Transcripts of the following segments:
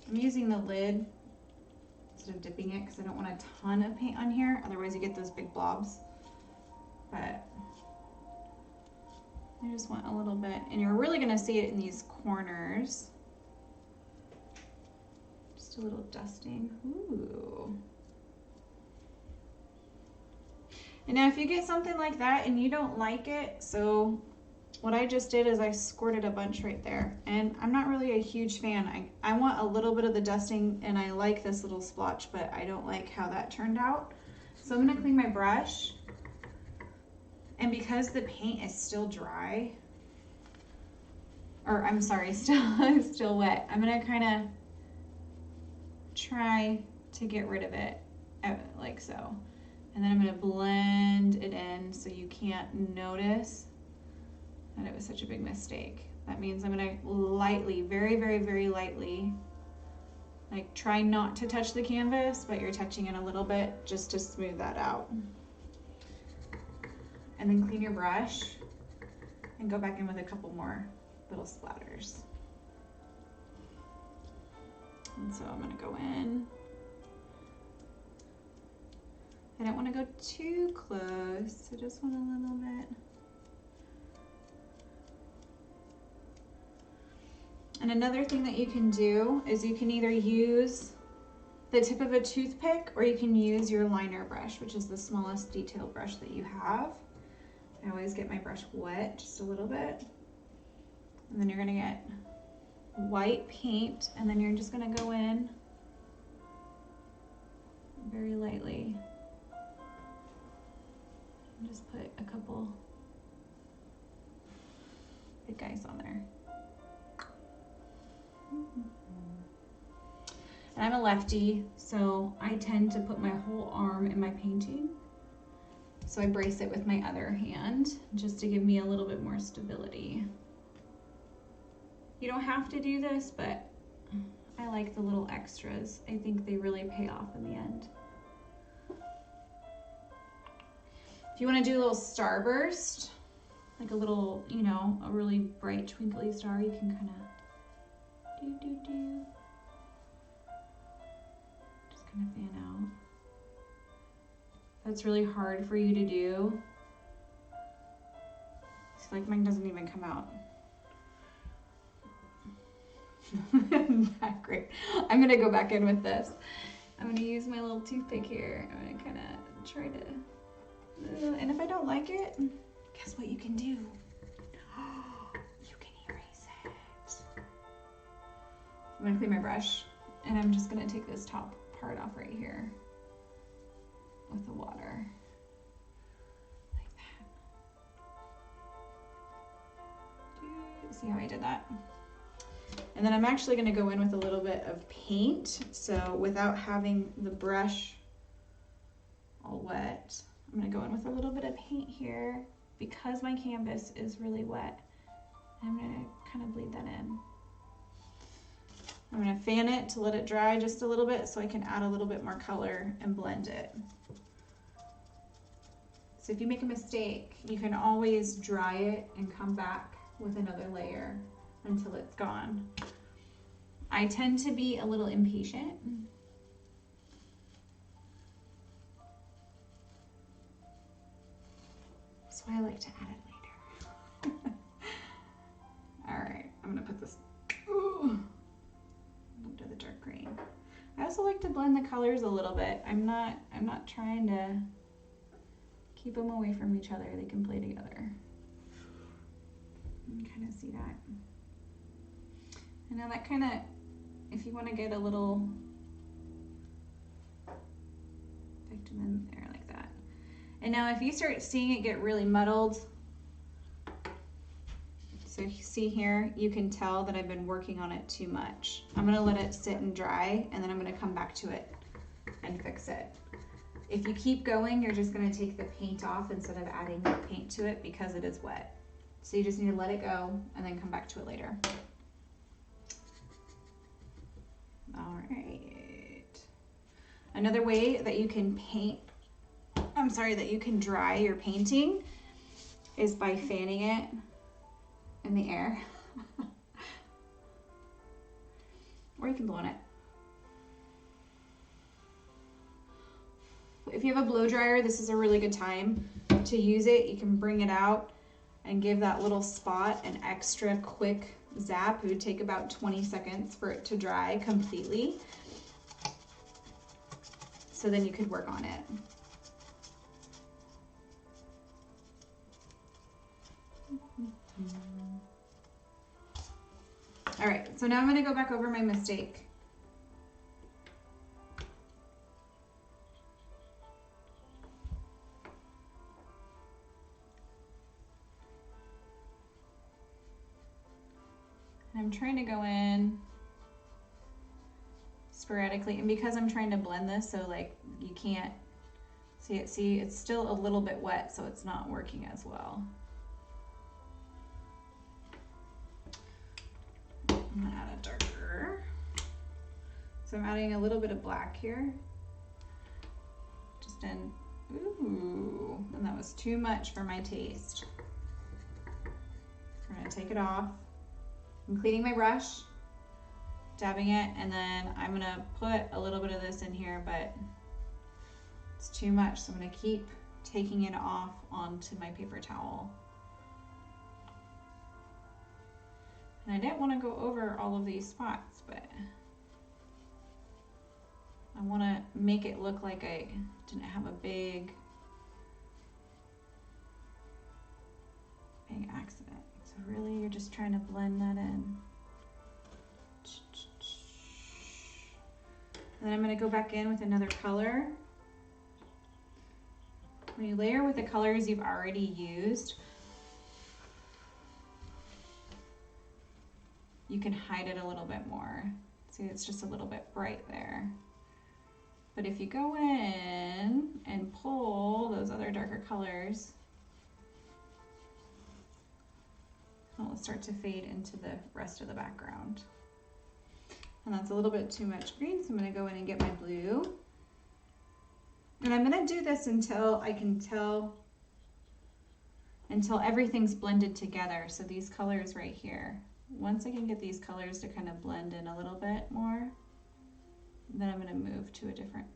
I'm using the lid instead of dipping it because I don't want a ton of paint on here. Otherwise you get those big blobs. But I just want a little bit, and you're really gonna see it in these corners. Just a little dusting. Ooh. And now if you get something like that and you don't like it, so what I just did is I squirted a bunch right there, and I'm not really a huge fan. I want a little bit of the dusting, and I like this little splotch, but I don't like how that turned out. So I'm gonna clean my brush, and because the paint is still dry, or I'm sorry, still wet, I'm gonna kind of try to get rid of it like so. And then I'm gonna blend it in so you can't notice that it was such a big mistake. That means I'm gonna lightly, very, very, very lightly, like try not to touch the canvas, but you're touching it a little bit just to smooth that out. And then clean your brush and go back in with a couple more little splatters. And so I'm gonna go in. I don't want to go too close, I just want a little bit. And another thing that you can do is you can either use the tip of a toothpick or you can use your liner brush, which is the smallest detail brush that you have. I always get my brush wet just a little bit. And then you're gonna get white paint, and then you're just gonna go in very lightly. And just put a couple big guys on there. And I'm a lefty, so I tend to put my whole arm in my painting. So I brace it with my other hand just to give me a little bit more stability. You don't have to do this, but I like the little extras. I think they really pay off in the end. If you want to do a little starburst, like a little, you know, a really bright twinkly star, you can kind of do. Just kind of fan out. That's really hard for you to do. It's like mine doesn't even come out. Not great. I'm gonna go back in with this. I'm gonna use my little toothpick here. I'm gonna kind of try to, and if I don't like it, guess what you can do? You can erase it. I'm gonna clean my brush, and I'm just gonna take this top part off right here with the water, like that. See how I did that? And then I'm actually gonna go in with a little bit of paint. So without having the brush all wet, I'm gonna go in with a little bit of paint here because my canvas is really wet. I'm gonna kind of bleed that in. I'm gonna fan it to let it dry just a little bit so I can add a little bit more color and blend it. So if you make a mistake, you can always dry it and come back with another layer until it's gone. I tend to be a little impatient. That's why I like to add it later. All right, I'm gonna put this into the dark green. I also like to blend the colors a little bit. I'm not trying to keep them away from each other. They can play together. You can kind of see that. And now that kind of, if you want to get a little victim in there like that. And now if you start seeing it get really muddled, so you see here, you can tell that I've been working on it too much. I'm gonna let it sit and dry, and then I'm gonna come back to it and fix it. If you keep going, you're just gonna take the paint off instead of adding more paint to it because it is wet. So you just need to let it go and then come back to it later. All right. Another way that you can that you can dry your painting is by fanning it in the air. Or you can blow on it. If you have a blow dryer, this is a really good time to use it. You can bring it out and give that little spot an extra quick zap. It would take about 20 seconds for it to dry completely. So then you could work on it. All right, so now I'm going to go back over my mistake. I'm trying to go in sporadically, and because I'm trying to blend this, so like you can't see it, see it's still a little bit wet, so it's not working as well. I'm gonna add a darker. So I'm adding a little bit of black here. Just in, ooh, and that was too much for my taste. I'm gonna take it off. I'm cleaning my brush, dabbing it, and then I'm gonna put a little bit of this in here, but it's too much, so I'm gonna keep taking it off onto my paper towel. And I didn't want to go over all of these spots, but I want to make it look like I didn't have a big accident. So really, you're just trying to blend that in. And then I'm going to go back in with another color. When you layer with the colors you've already used, you can hide it a little bit more. See, it's just a little bit bright there. But if you go in and pull those other darker colors, it will start to fade into the rest of the background. And that's a little bit too much green, so I'm going to go in and get my blue. And I'm going to do this until I can tell, until everything's blended together. So these colors right here, once I can get these colors to kind of blend in a little bit more, then I'm going to move to a different.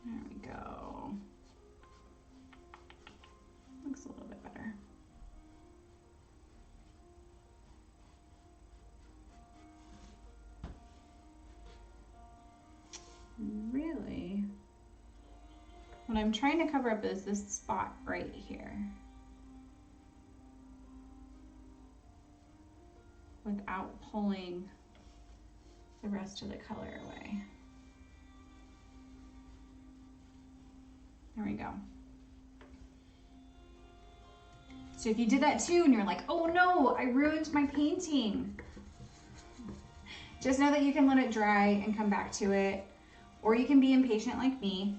There we go. Looks a little bit better. Really, what I'm trying to cover up is this spot right here without pulling the rest of the color away. There we go. So if you did that too and you're like, oh no, I ruined my painting, just know that you can let it dry and come back to it, or you can be impatient like me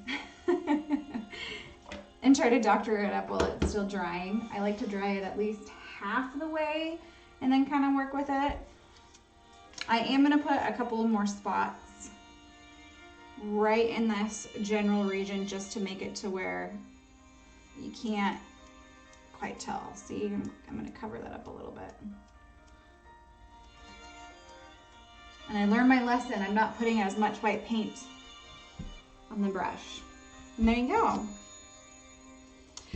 and try to doctor it up while it's still drying. I like to dry it at least half the way and then kind of work with it. I am gonna put a couple more spots right in this general region just to make it to where you can't quite tell. See, I'm going to cover that up a little bit. And I learned my lesson. I'm not putting as much white paint on the brush. And there you go.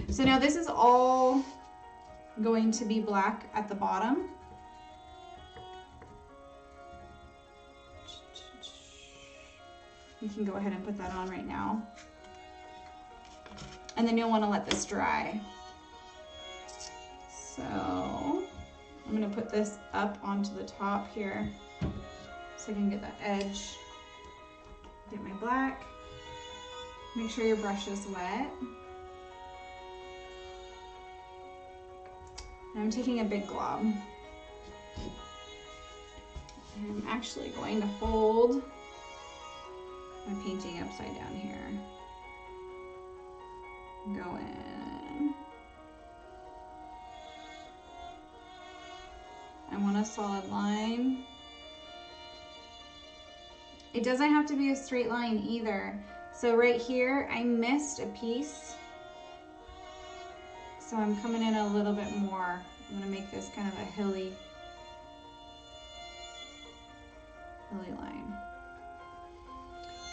So now this is all going to be black at the bottom. You can go ahead and put that on right now. And then you'll want to let this dry. So I'm going to put this up onto the top here so I can get that edge. Get my black. Make sure your brush is wet. And I'm taking a big glob. And I'm actually going to hold my painting upside down here. Go in. I want a solid line. It doesn't have to be a straight line either. So right here, I missed a piece. So I'm coming in a little bit more. I'm gonna make this kind of a hilly lily line.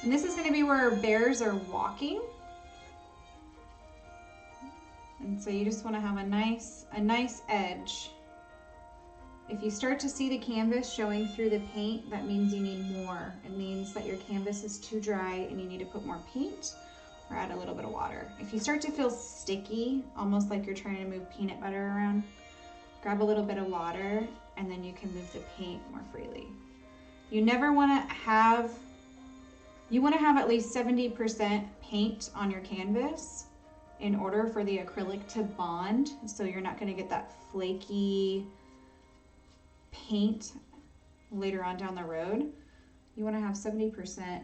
And this is going to be where bears are walking. And so you just want to have a nice edge. If you start to see the canvas showing through the paint, that means you need more. It means that your canvas is too dry and you need to put more paint or add a little bit of water. If you start to feel sticky, almost like you're trying to move peanut butter around, grab a little bit of water and then you can move the paint more freely. You never want to have, you want to have at least 70% paint on your canvas in order for the acrylic to bond, so you're not going to get that flaky paint later on down the road. You want to have 70%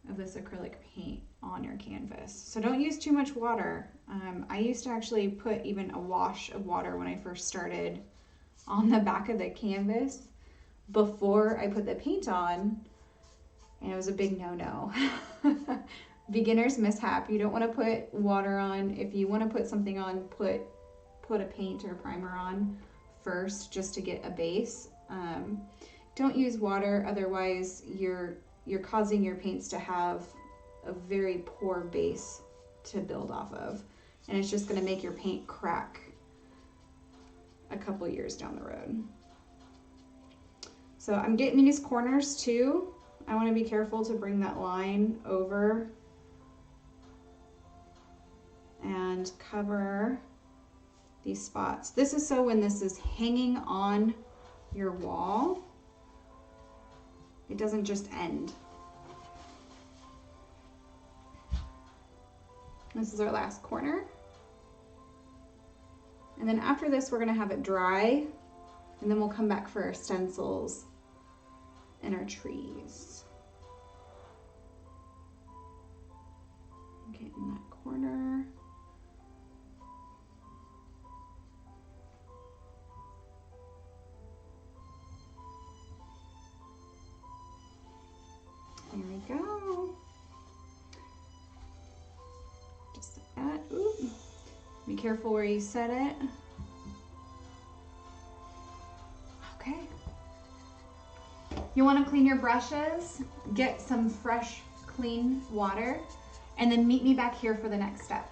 of this acrylic paint on your canvas. So don't use too much water. I used to actually put even a wash of water when I first started on the back of the canvas before I put the paint on, and it was a big no-no. Beginner's mishap. You don't want to put water on. If you want to put something on, put a paint or primer on first just to get a base. Don't use water, otherwise you're causing your paints to have a very poor base to build off of, and it's just going to make your paint crack a couple years down the road. So I'm getting these corners too. I want to be careful to bring that line over and cover these spots. This is so when this is hanging on your wall, it doesn't just end. This is our last corner. And then after this, we're gonna have it dry, and then we'll come back for our stencils and our trees. Okay, in that corner. There we go. Just like that. Ooh. Be careful where you set it. Okay. You want to clean your brushes, get some fresh, clean water, and then meet me back here for the next step.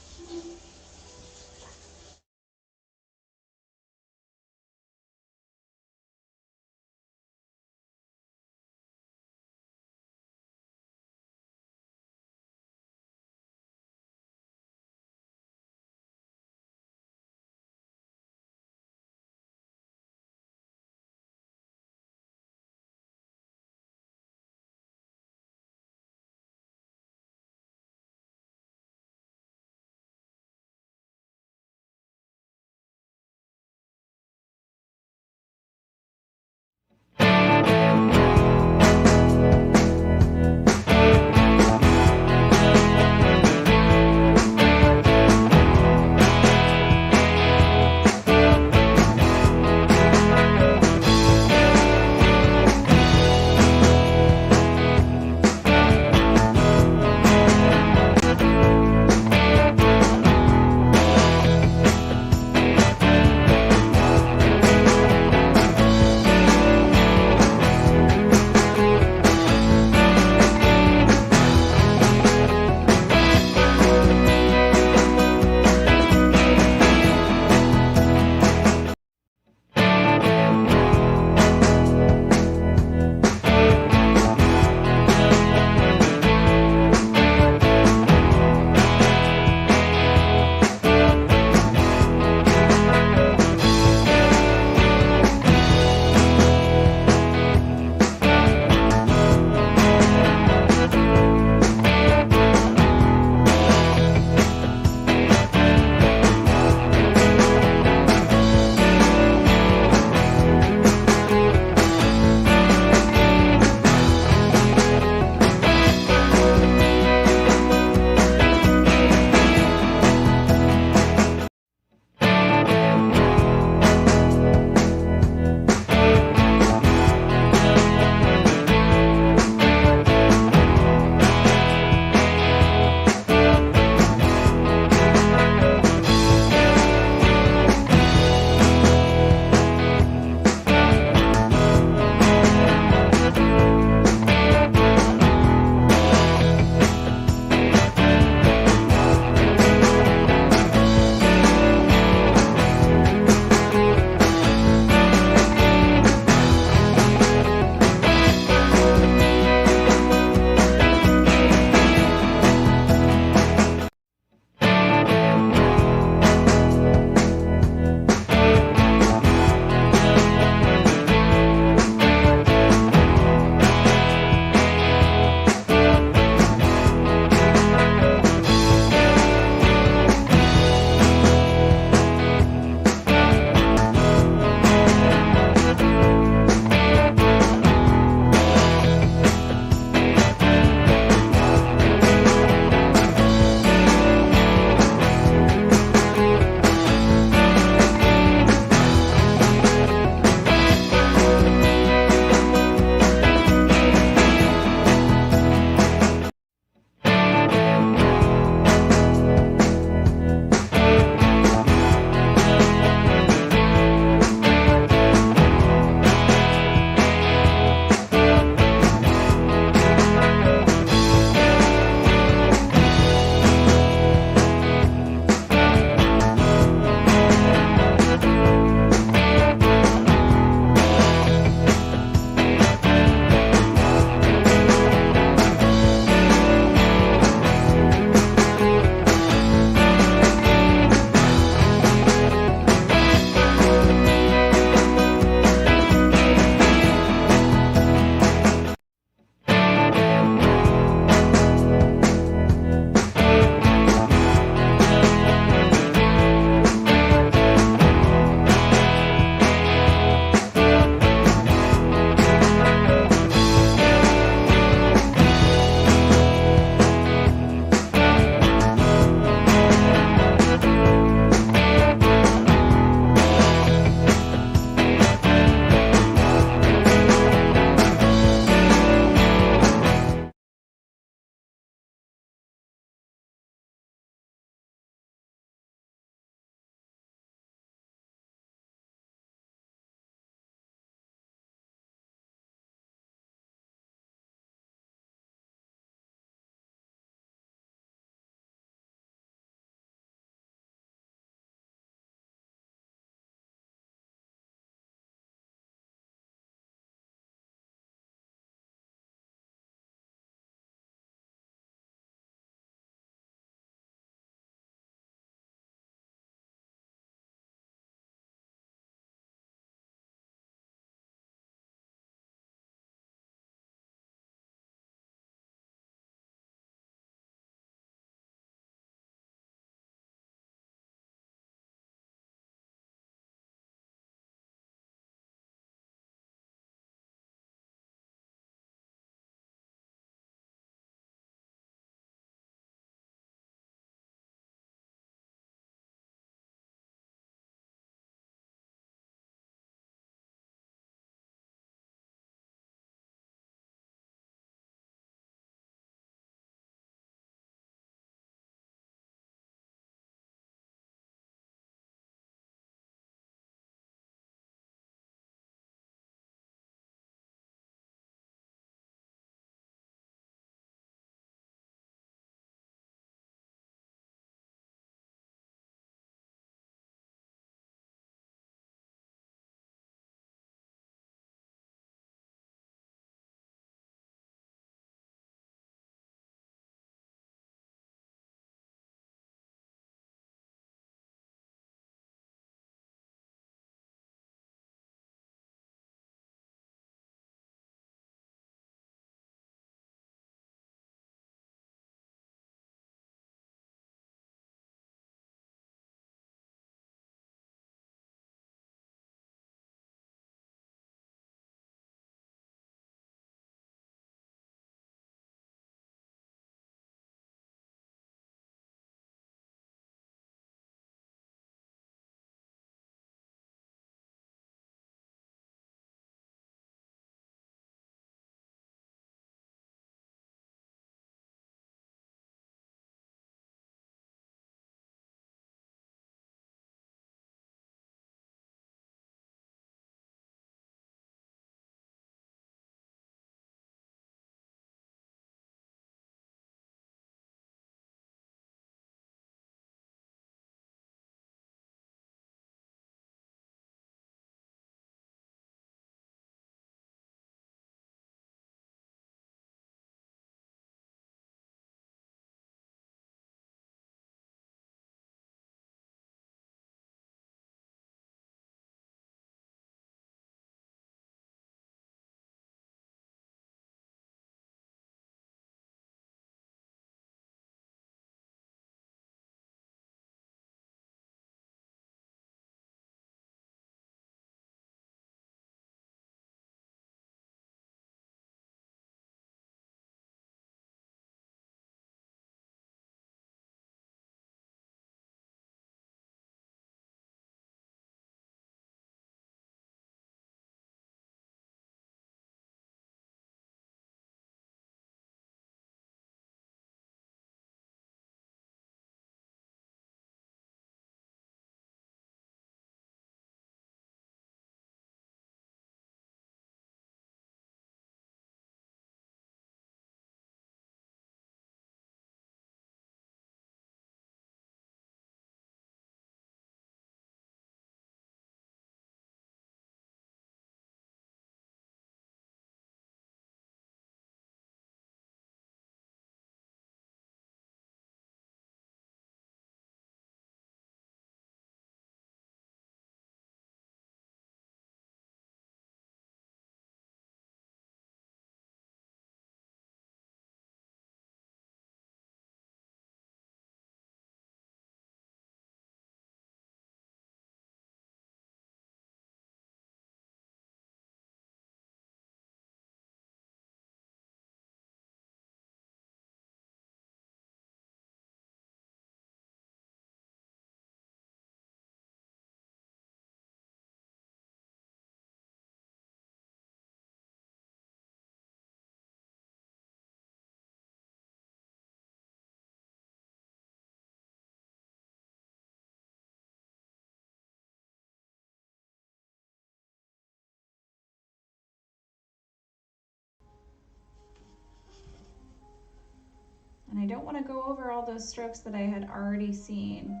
don't want to go over all those strokes that I had already seen.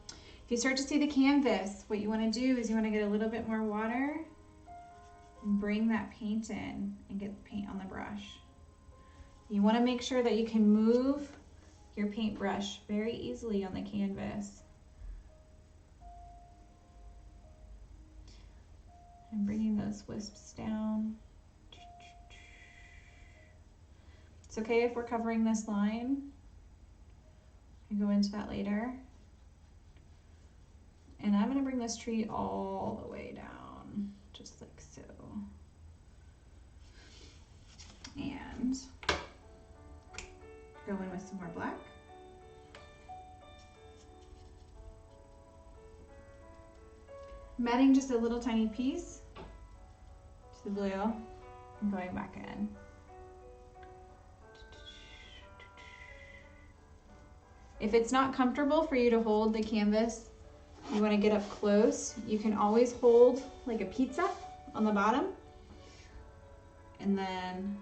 If you start to see the canvas, what you want to do is you want to get a little bit more water and bring that paint in and get the paint on the brush. You want to make sure that you can move your paintbrush very easily on the canvas. And bringing those wisps down. It's okay if we're covering this line. I can go into that later. And I'm going to bring this tree all the way down, just like so. And go in with some more black. I'm adding just a little tiny piece to the blue and going back in. If it's not comfortable for you to hold the canvas, you want to get up close, you can always hold like a pizza on the bottom and then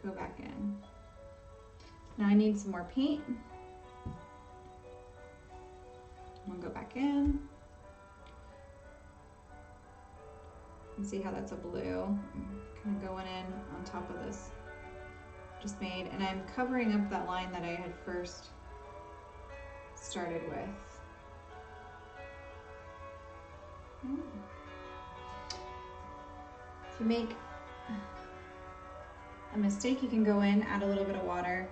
go back in. Now I need some more paint. I'm gonna go back in. And see how that's a blue. I'm kind of going in on top of this just made, and I'm covering up that line that I had first started with. If you make a mistake, you can go in, add a little bit of water,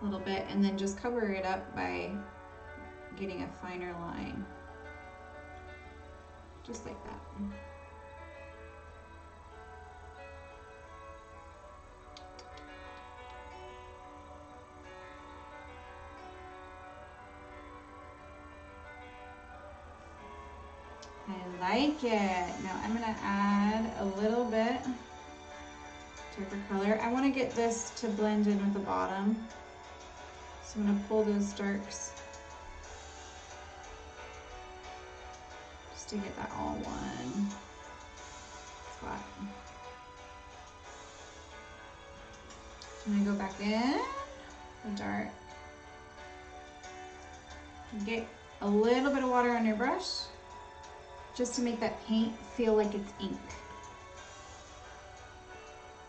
a little bit, and then just cover it up by getting a finer line. Just like that. I like it. Now I'm gonna add a little bit darker color. I want to get this to blend in with the bottom. So I'm gonna pull those darks just to get that all one spot. I'm gonna go back in the dark. Get a little bit of water on your brush, just to make that paint feel like it's ink.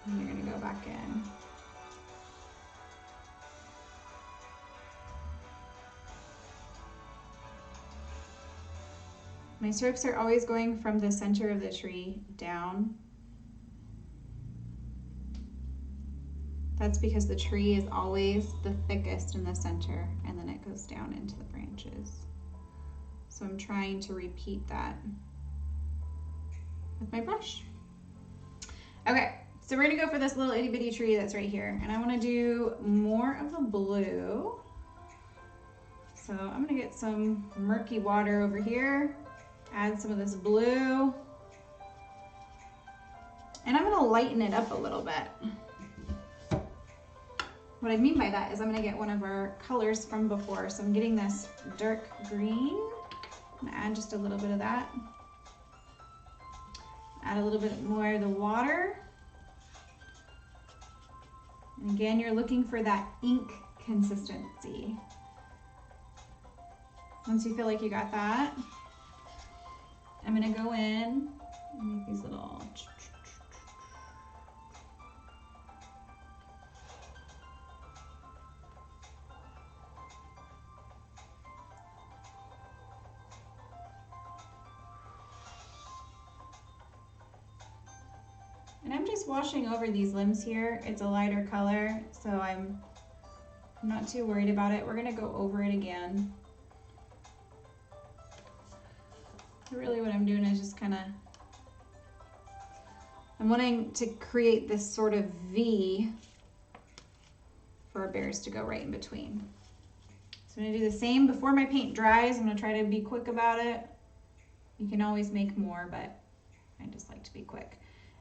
And you're gonna go back in. My strokes are always going from the center of the tree down. That's because the tree is always the thickest in the center, and then it goes down into the branches. So I'm trying to repeat that with my brush. Okay, so we're gonna go for this little itty bitty tree that's right here, and I wanna do more of the blue. So I'm gonna get some murky water over here, add some of this blue, and I'm gonna lighten it up a little bit. What I mean by that is I'm gonna get one of our colors from before. So I'm getting this dark green. I'm gonna add just a little bit of that. Add a little bit more of the water. And again, you're looking for that ink consistency. Once you feel like you got that, I'm gonna go in and make these little and I'm just washing over these limbs here. It's a lighter color, so I'm not too worried about it. We're gonna go over it again. Really what I'm doing is just kind of, I'm wanting to create this sort of V for our bears to go right in between. So I'm gonna do the same before my paint dries. I'm gonna try to be quick about it. You can always make more, but I just like to be quick.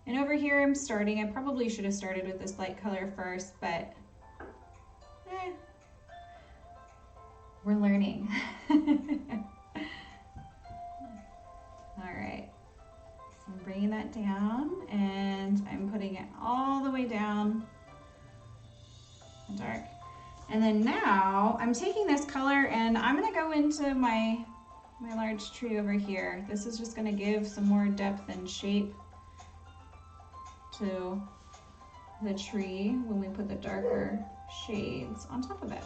And over here I'm starting, I probably should have started with this light color first, but we're learning. All right, So I'm bringing that down and I'm putting it all the way down dark. And then now I'm taking this color and I'm gonna go into my large tree over here. This is just gonna give some more depth and shape to the tree when we put the darker shades on top of it.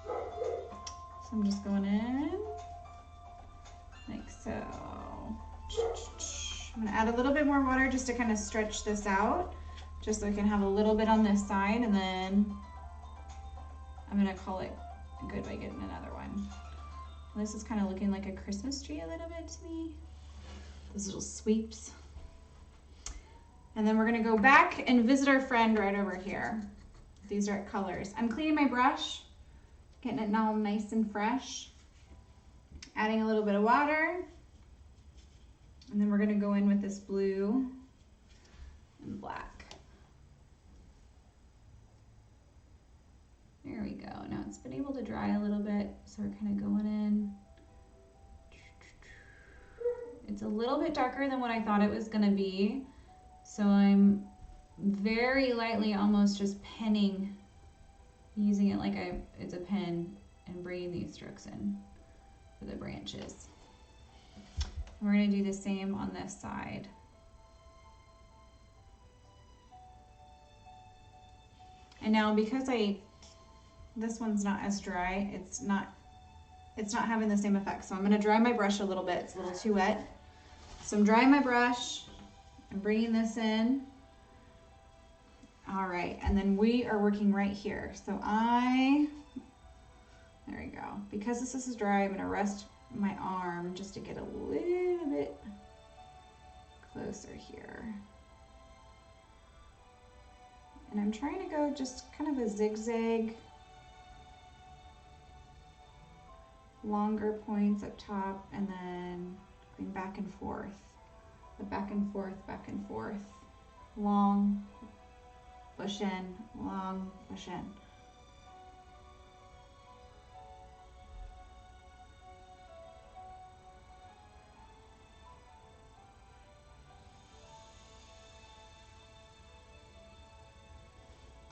So I'm just going in like so. I'm gonna add a little bit more water just to kind of stretch this out, just so we can have a little bit on this side, and then I'm gonna call it good by getting another one. This is kind of looking like a Christmas tree a little bit to me. Those little sweeps. And then we're gonna go back and visit our friend right over here. These are colors. I'm cleaning my brush, getting it all nice and fresh. Adding a little bit of water. And then we're gonna go in with this blue and black. There we go. Now it's been able to dry a little bit, so we're kind of going in. It's a little bit darker than what I thought it was gonna be, so I'm very lightly almost just penning, using it like it's a pen, and bringing these strokes in for the branches. We're gonna do the same on this side. And now because this one's not as dry, it's not having the same effect. So I'm gonna dry my brush a little bit. It's a little too wet. So I'm drying my brush. I'm bringing this in. All right, and then we are working right here. So there we go. Because this is dry, I'm gonna rest my arm just to get a little bit closer here. And I'm trying to go just kind of a zigzag, longer points up top, and then going back and forth, back and forth, back and forth, long, push in, long, push in.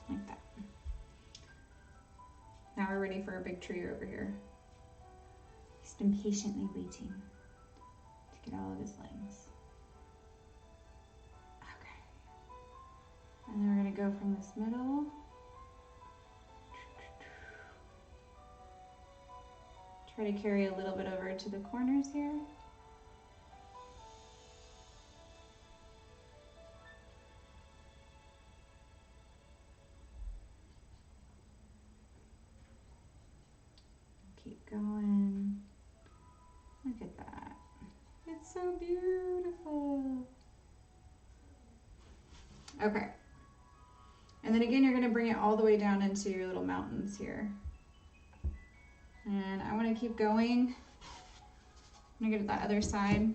Like that. Now we're ready for a big tree over here. He's been patiently waiting to get all of his legs. Okay. And then we're going to go from this middle. Try to carry a little bit over to the corners here. Keep going. Look at that. It's so beautiful. Okay. And then again, you're going to bring it all the way down into your little mountains here. And I want to keep going. I'm going to get to that other side.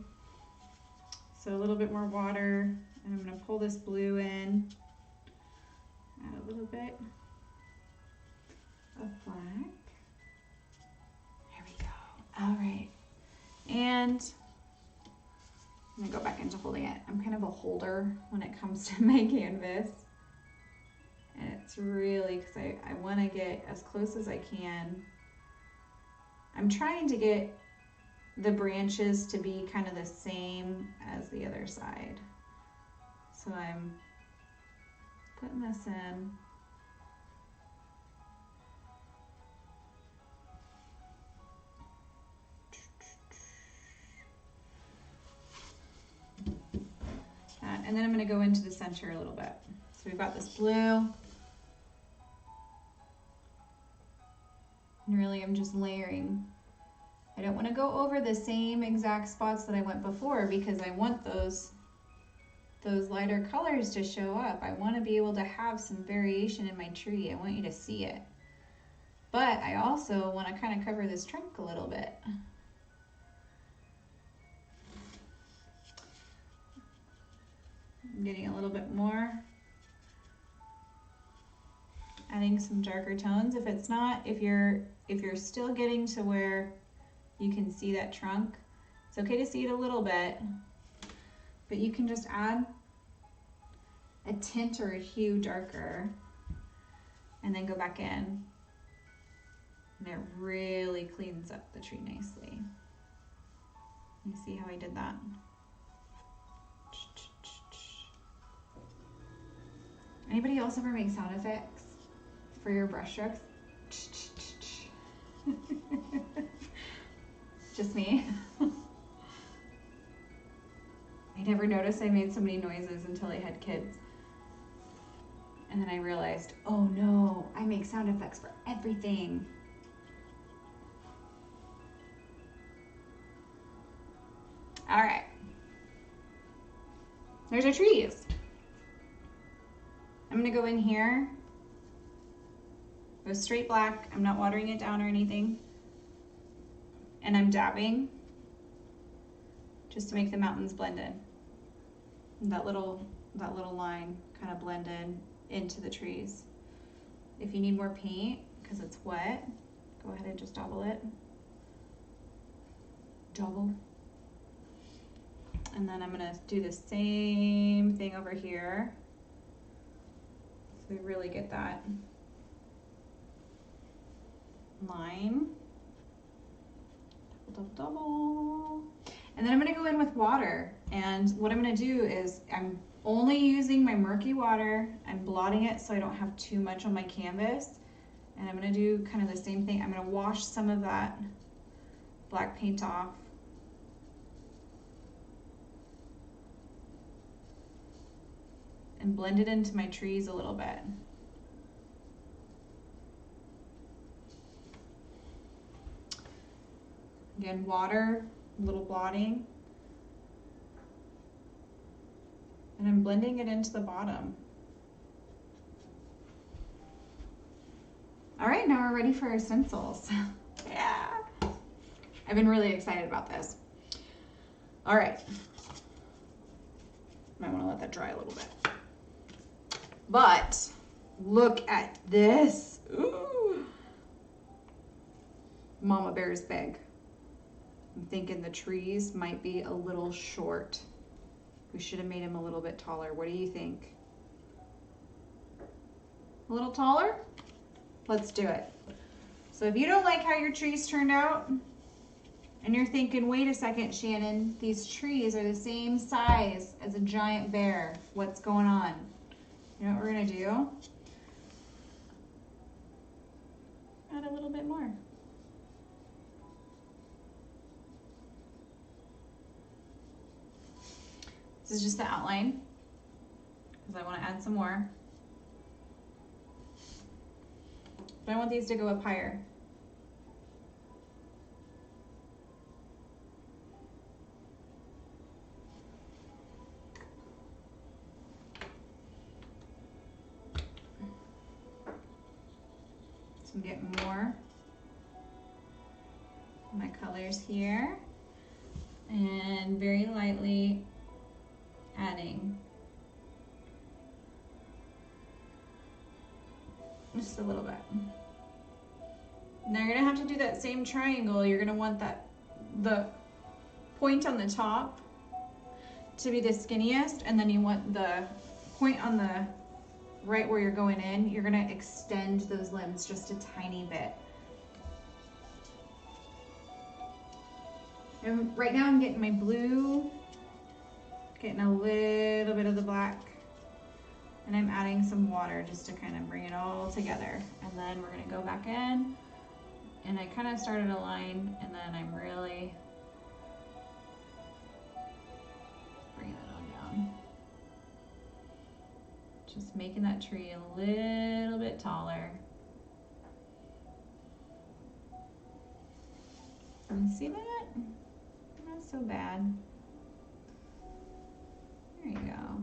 So a little bit more water. And I'm going to pull this blue in. Add a little bit of black. There we go. All right. And I'm going to go back into holding it. I'm kind of a holder when it comes to my canvas. And it's really, because I want to get as close as I can. I'm trying to get the branches to be kind of the same as the other side. So I'm putting this in. And then I'm going to go into the center a little bit. So we've got this blue. And really I'm just layering. I don't want to go over the same exact spots that I went before because I want those lighter colors to show up. I want to be able to have some variation in my tree. I want you to see it. But I also want to kind of cover this trunk a little bit. I'm getting a little bit more. Adding some darker tones. If you're still getting to where you can see that trunk, it's okay to see it a little bit, But you can just add a tint or a hue darker and then go back in. And it really cleans up the tree nicely. You see how I did that? Anybody else ever make sound effects for your brush strokes? Just me? I never noticed I made so many noises until I had kids. And then I realized, oh no, I make sound effects for everything. All right. There's our trees. I'm gonna go in here, go straight black. I'm not watering it down or anything. And I'm dabbing just to make the mountains blend in. And that little line kind of blend in into the trees. If you need more paint, because it's wet, go ahead and just double it. Double. And then I'm gonna do the same thing over here. So we really get that line. Double, double, double. And then I'm gonna go in with water. And what I'm gonna do is I'm only using my murky water. I'm blotting it so I don't have too much on my canvas. And I'm gonna do kind of the same thing. I'm gonna wash some of that black paint off. And blend it into my trees a little bit. Again, water, a little blotting. And I'm blending it into the bottom. All right, now we're ready for our stencils. Yeah. I've been really excited about this. All right. Might want to let that dry a little bit. But look at this. Ooh. Mama Bear's big. I'm thinking the trees might be a little short. We should have made him a little bit taller. What do you think? A little taller? Let's do it. So if you don't like how your trees turned out, and you're thinking, wait a second, Shannon, these trees are the same size as a giant bear. What's going on? You know what we're gonna do? Add a little bit more. This is just the outline, because I want to add some more. But I want these to go up higher. So get more of my colors here, and very lightly adding just a little bit. Now you're gonna have to do that same triangle. You're gonna want the point on the top to be the skinniest, and then you want the point on the right where you're going in, you're gonna extend those limbs just a tiny bit. And right now I'm getting my blue, getting a little bit of the black, and I'm adding some water just to kind of bring it all together. And then we're gonna go back in, and I kind of started a line, and then I'm really bringing it on down. Just making that tree a little bit taller. Can you see that? Not so bad. There you go.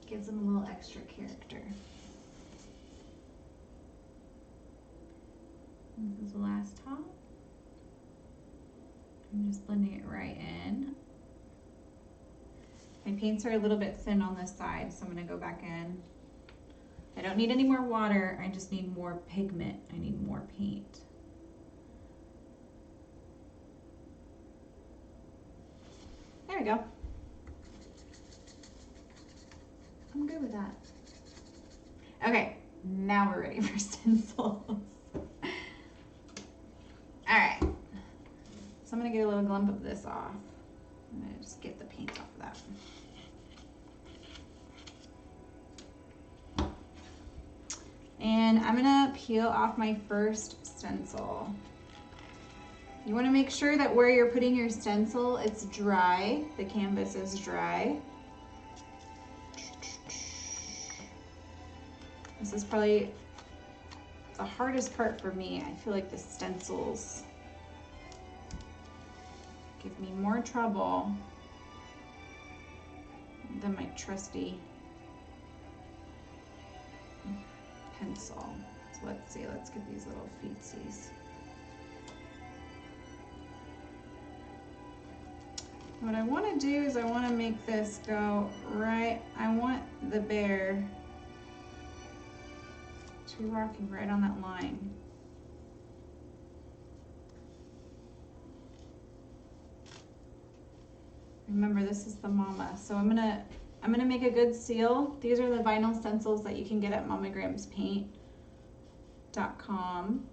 Gives them a little extra character. This is the last top. I'm just blending it right in. My paints are a little bit thin on this side, so I'm gonna go back in. I don't need any more water, I just need more pigment. I need more paint. we go. I'm good with that. Okay, now we're ready for stencils. All right, so I'm gonna get a little glump of this off. I'm gonna just get the paint off of that. And I'm gonna peel off my first stencil. You wanna make sure that where you're putting your stencil, it's dry, the canvas is dry. This is probably the hardest part for me. I feel like the stencils give me more trouble than my trusty pencil. So let's see, let's get these little feetsies. What I want to do is I want to make this go right. I want the bear to be walking right on that line. Remember, this is the mama, so I'm gonna make a good seal. These are the vinyl stencils that you can get at mamagramspaint.com.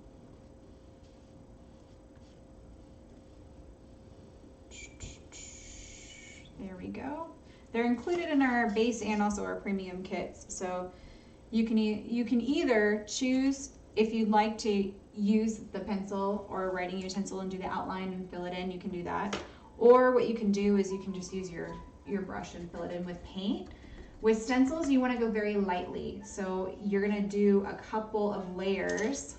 There we go. They're included in our base and also our premium kits. So you can either choose if you'd like to use the pencil or a writing utensil and do the outline and fill it in, you can do that. Or what you can do is you can just use your brush and fill it in with paint. With stencils, you want to go very lightly. So you're going to do a couple of layers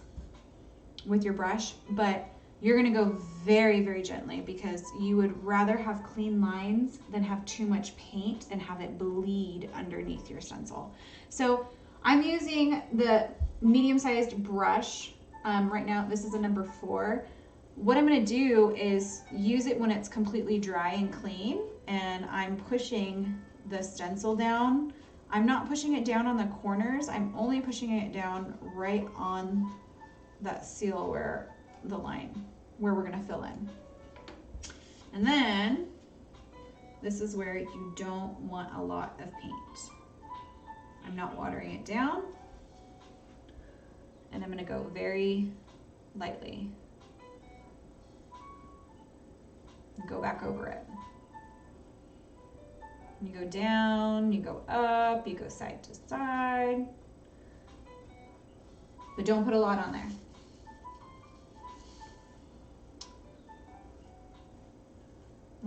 with your brush, but you're going to go very, very gently because you would rather have clean lines than have too much paint and have it bleed underneath your stencil. So I'm using the medium-sized brush right now. This is a number 4. What I'm going to do is use it when it's completely dry and clean, and I'm pushing the stencil down. I'm not pushing it down on the corners. I'm only pushing it down right on that seal where the line where we're going to fill in. And then this is where you don't want a lot of paint. I'm not watering it down, and I'm going to go very lightly. Go back over it. You go down, you go up, you go side to side, but don't put a lot on there.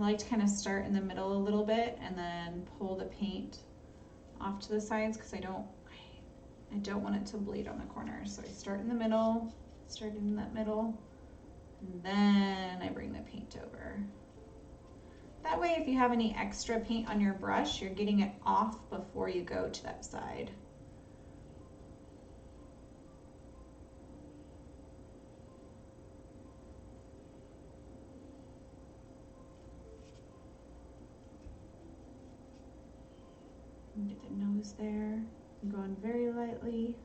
I like to kind of start in the middle a little bit and then pull the paint off to the sides because I don't want it to bleed on the corners. So I start in the middle, and then I bring the paint over. That way, if you have any extra paint on your brush, you're getting it off before you go to that side. Get the nose there. I'm going very lightly.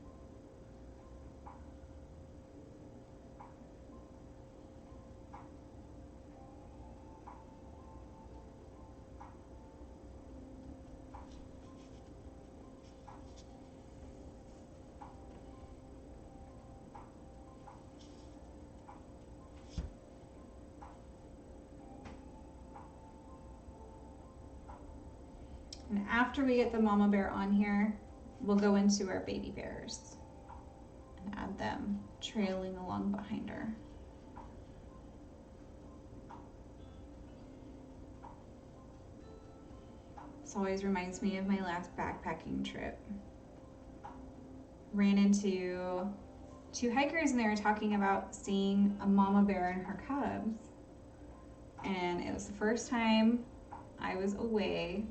And after we get the mama bear on here, we'll go into our baby bears and add them trailing along behind her. This always reminds me of my last backpacking trip. Ran into 2 hikers and they were talking about seeing a mama bear and her cubs. And it was the first time I was away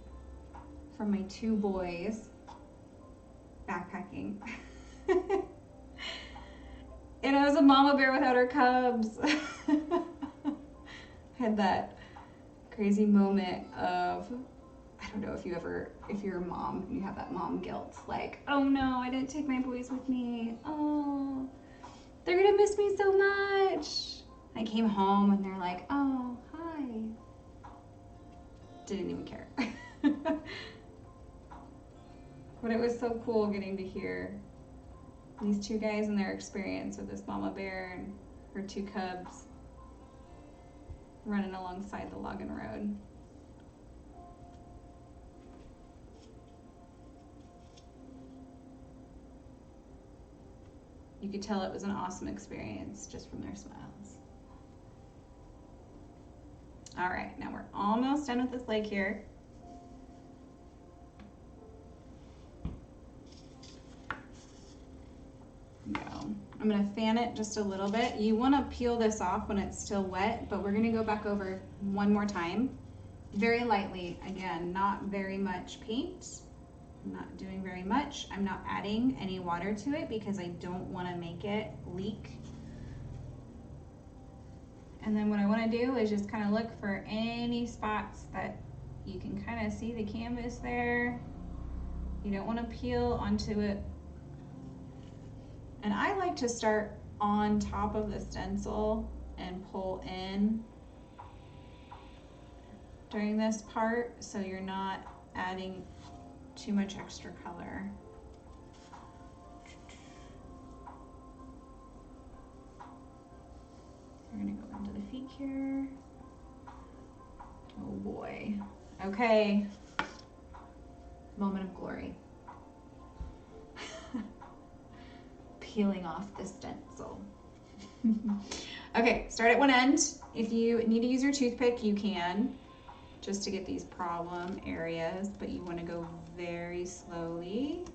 from my 2 boys backpacking. And I was a mama bear without her cubs. Had that crazy moment of, I don't know if you're a mom, you have that mom guilt, like, oh no, I didn't take my boys with me. Oh, they're gonna miss me so much. I came home and they're like, oh, hi. didn't even care. But it was so cool getting to hear these two guys and their experience with this mama bear and her two cubs running alongside the logging road. You could tell it was an awesome experience just from their smiles. All right, now we're almost done with this leg here. Go. I'm gonna fan it just a little bit. You wanna peel this off when it's still wet, but we're gonna go back over one more time. Very lightly, again, not very much paint. I'm not doing very much. I'm not adding any water to it because I don't wanna make it leak. And then what I wanna do is just kinda look for any spots that you can kinda see the canvas there. You don't wanna peel onto it. And I like to start on top of the stencil and pull in during this part so you're not adding too much extra color. We're gonna go into the feet here. Oh boy. Okay. Moment of glory. Peeling off the stencil. Okay, start at one end. If you need to use your toothpick, you can, just to get these problem areas, but you want to go very slowly.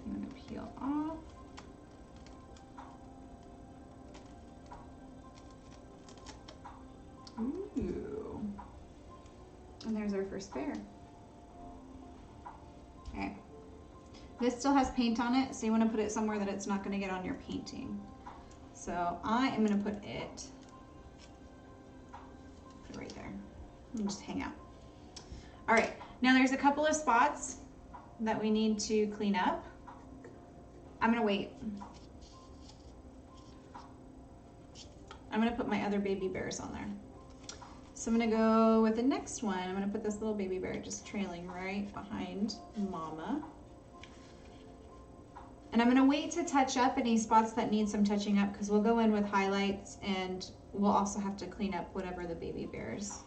You want to peel off. Ooh. And there's our first bear. Okay. This still has paint on it, so you want to put it somewhere that it's not going to get on your painting. So I am going to put it right there and just hang out. All right, now there's a couple of spots that we need to clean up. I'm going to wait. I'm going to put my other baby bears on there. So I'm going to go with the next one. I'm going to put this little baby bear just trailing right behind Mama. And I'm gonna wait to touch up any spots that need some touching up because we'll go in with highlights and we'll also have to clean up whatever the baby bears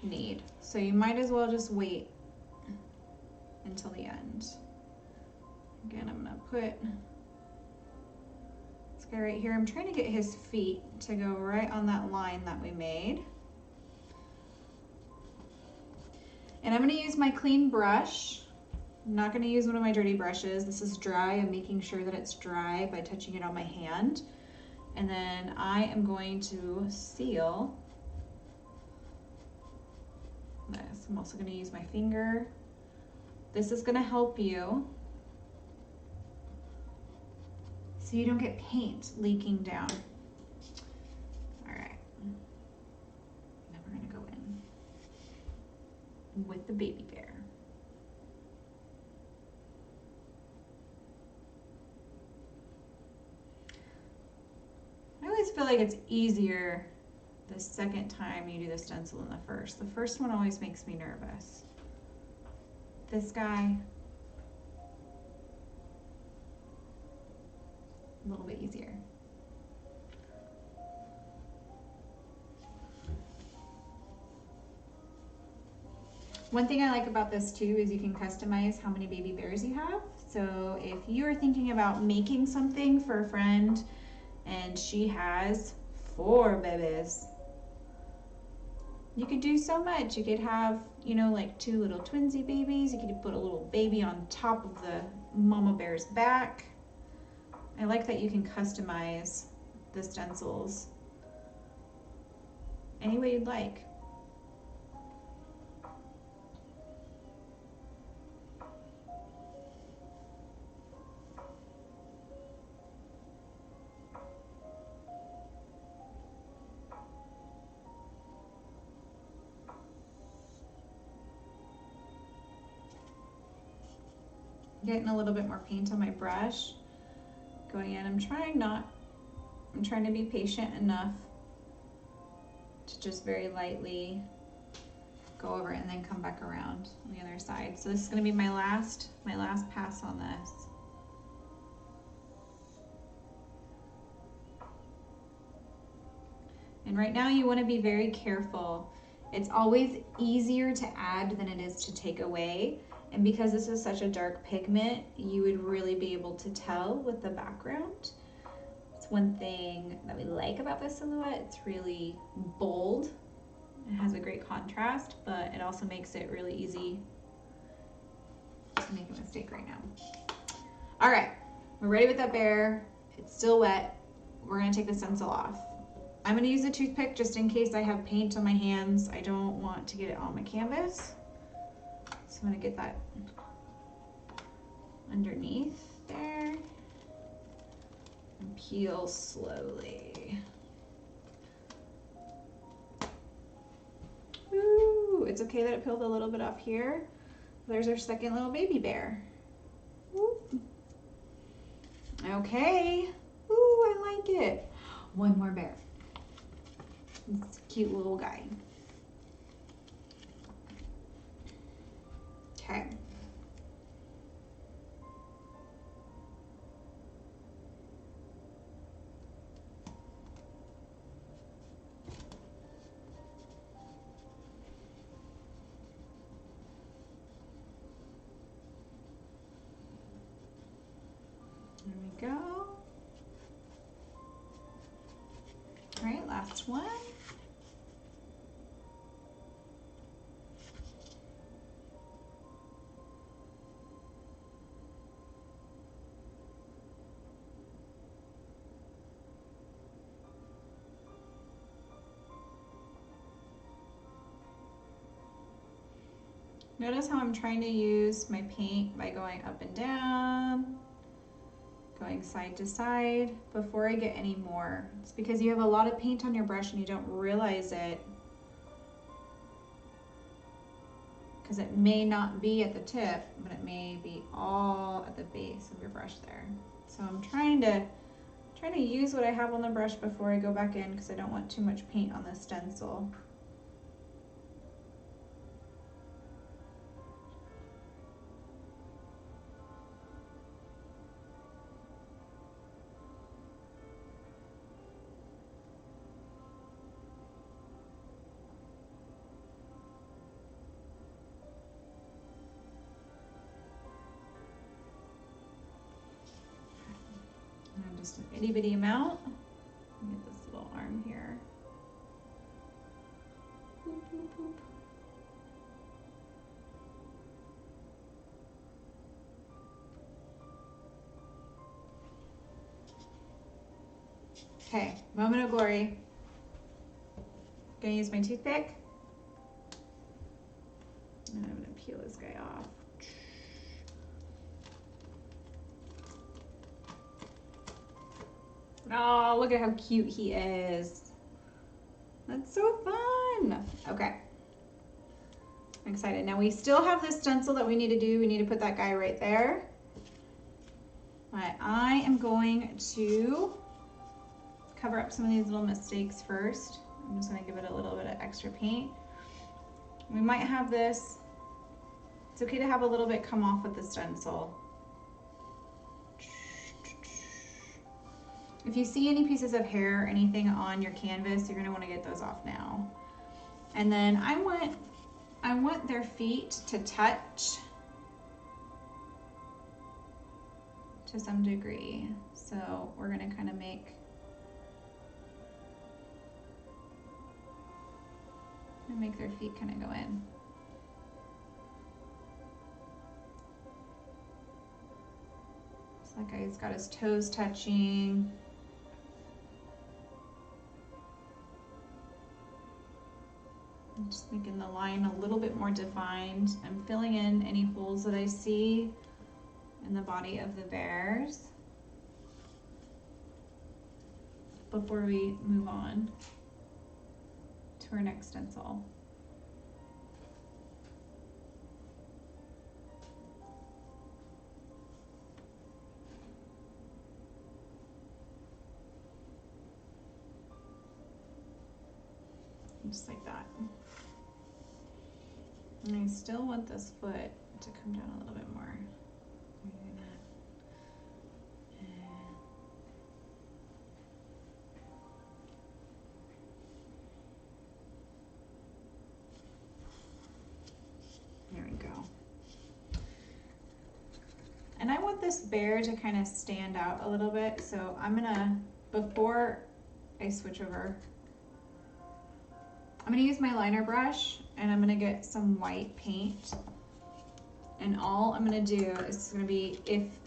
need. So you might as well just wait until the end. Again, I'm gonna put this guy right here. I'm trying to get his feet to go right on that line that we made. And I'm gonna use my clean brush. I'm not going to use one of my dirty brushes. This is dry. I'm making sure that it's dry by touching it on my hand. And then I am going to seal this. I'm also going to use my finger. This is going to help you so you don't get paint leaking down. All right. Now we're going to go in with the baby bear. I always feel like it's easier the second time you do the stencil than the first. The first one always makes me nervous. This guy, a little bit easier. One thing I like about this too is you can customize how many baby bears you have. So if you're thinking about making something for a friend and she has 4 babies, you could do so much. You could have, you know, like 2 little twinsy babies. You could put a little baby on top of the mama bear's back. I like that you can customize the stencils any way you'd like. Getting a little bit more paint on my brush, going in. I'm trying to be patient enough to just very lightly go over it and then come back around on the other side. So this is going to be my last pass on this. And right now you want to be very careful. It's always easier to add than it is to take away. And because this is such a dark pigment, you would really be able to tell with the background. It's one thing that we like about this silhouette. It's really bold. It has a great contrast, but it also makes it really easy to make a mistake right now. All right, we're ready with that bear. It's still wet. We're gonna take the stencil off. I'm gonna use a toothpick just in case I have paint on my hands. I don't want to get it on my canvas. So I'm gonna get that underneath there and peel slowly. Ooh, it's okay that it peeled a little bit off here. There's our second little baby bear. Ooh. Okay. Ooh, I like it. One more bear. It's a cute little guy. Okay. There we go. All right, last one. Notice how I'm trying to use my paint by going up and down, going side to side before I get any more. It's because you have a lot of paint on your brush and you don't realize it because it may not be at the tip, but it may be all at the base of your brush there. So I'm trying to use what I have on the brush before I go back in because I don't want too much paint on this stencil. Just an itty bitty amount. Get this little arm here. Boop, boop, boop. Okay, moment of glory. Gonna use my toothpick. And I'm gonna peel this guy off. Oh, look at how cute he is. That's so fun. Okay. I'm excited. Now we still have this stencil that we need to do. We need to put that guy right there. But I am going to cover up some of these little mistakes first. I'm just gonna give it a little bit of extra paint. We might have this. It's okay to have a little bit come off with the stencil. If you see any pieces of hair or anything on your canvas, you're gonna wanna get those off now. And then I want their feet to touch to some degree. So we're gonna kind of make their feet kind of go in. So that guy's got his toes touching. I'm just making the line a little bit more defined. I'm filling in any holes that I see in the body of the bears before we move on to our next stencil. just like that. And I still want this foot to come down a little bit more. There we go. And I want this bear to kind of stand out a little bit, so I'm gonna, before I switch over, I'm gonna use my liner brush and I'm gonna get some white paint. And all I'm gonna do is gonna be,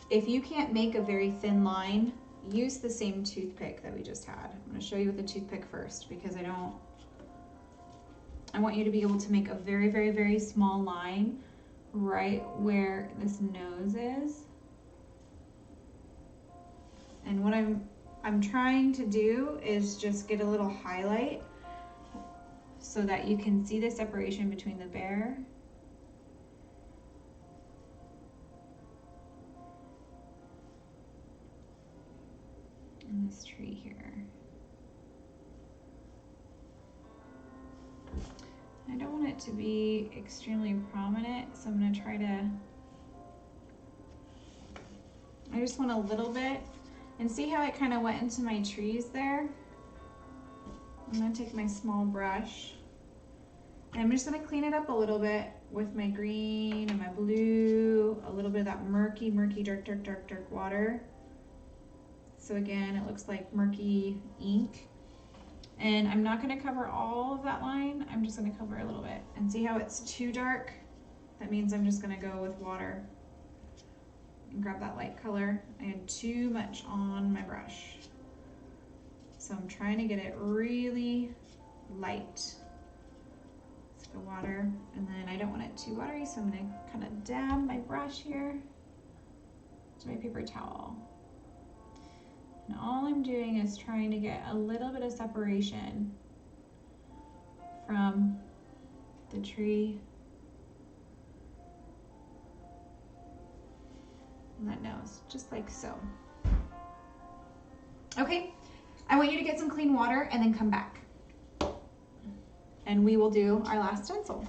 if you can't make a very thin line, use the same toothpick that we just had. I'm gonna show you with the toothpick first because I want you to be able to make a very, very, very small line right where this nose is. And what I'm trying to do is just get a little highlight so that you can see the separation between the bear and this tree here. I don't want it to be extremely prominent, so I'm going to try to, I just want a little bit, and see how it kind of went into my trees there? I'm going to take my small brush, and I'm just going to clean it up a little bit with my green and my blue, a little bit of that murky, dark, dark, dark, dark water. So again, it looks like murky ink. And I'm not going to cover all of that line, I'm just going to cover a little bit. And see how it's too dark? That means I'm just going to go with water and grab that light color. I had too much on my brush. So I'm trying to get it really light. Let's go water, and then I don't want it too watery, so I'm going to kind of dab my brush here to my paper towel. And all I'm doing is trying to get a little bit of separation from the tree and that nose, just like so. Okay, I want you to get some clean water and then come back. And we will do our last stencil.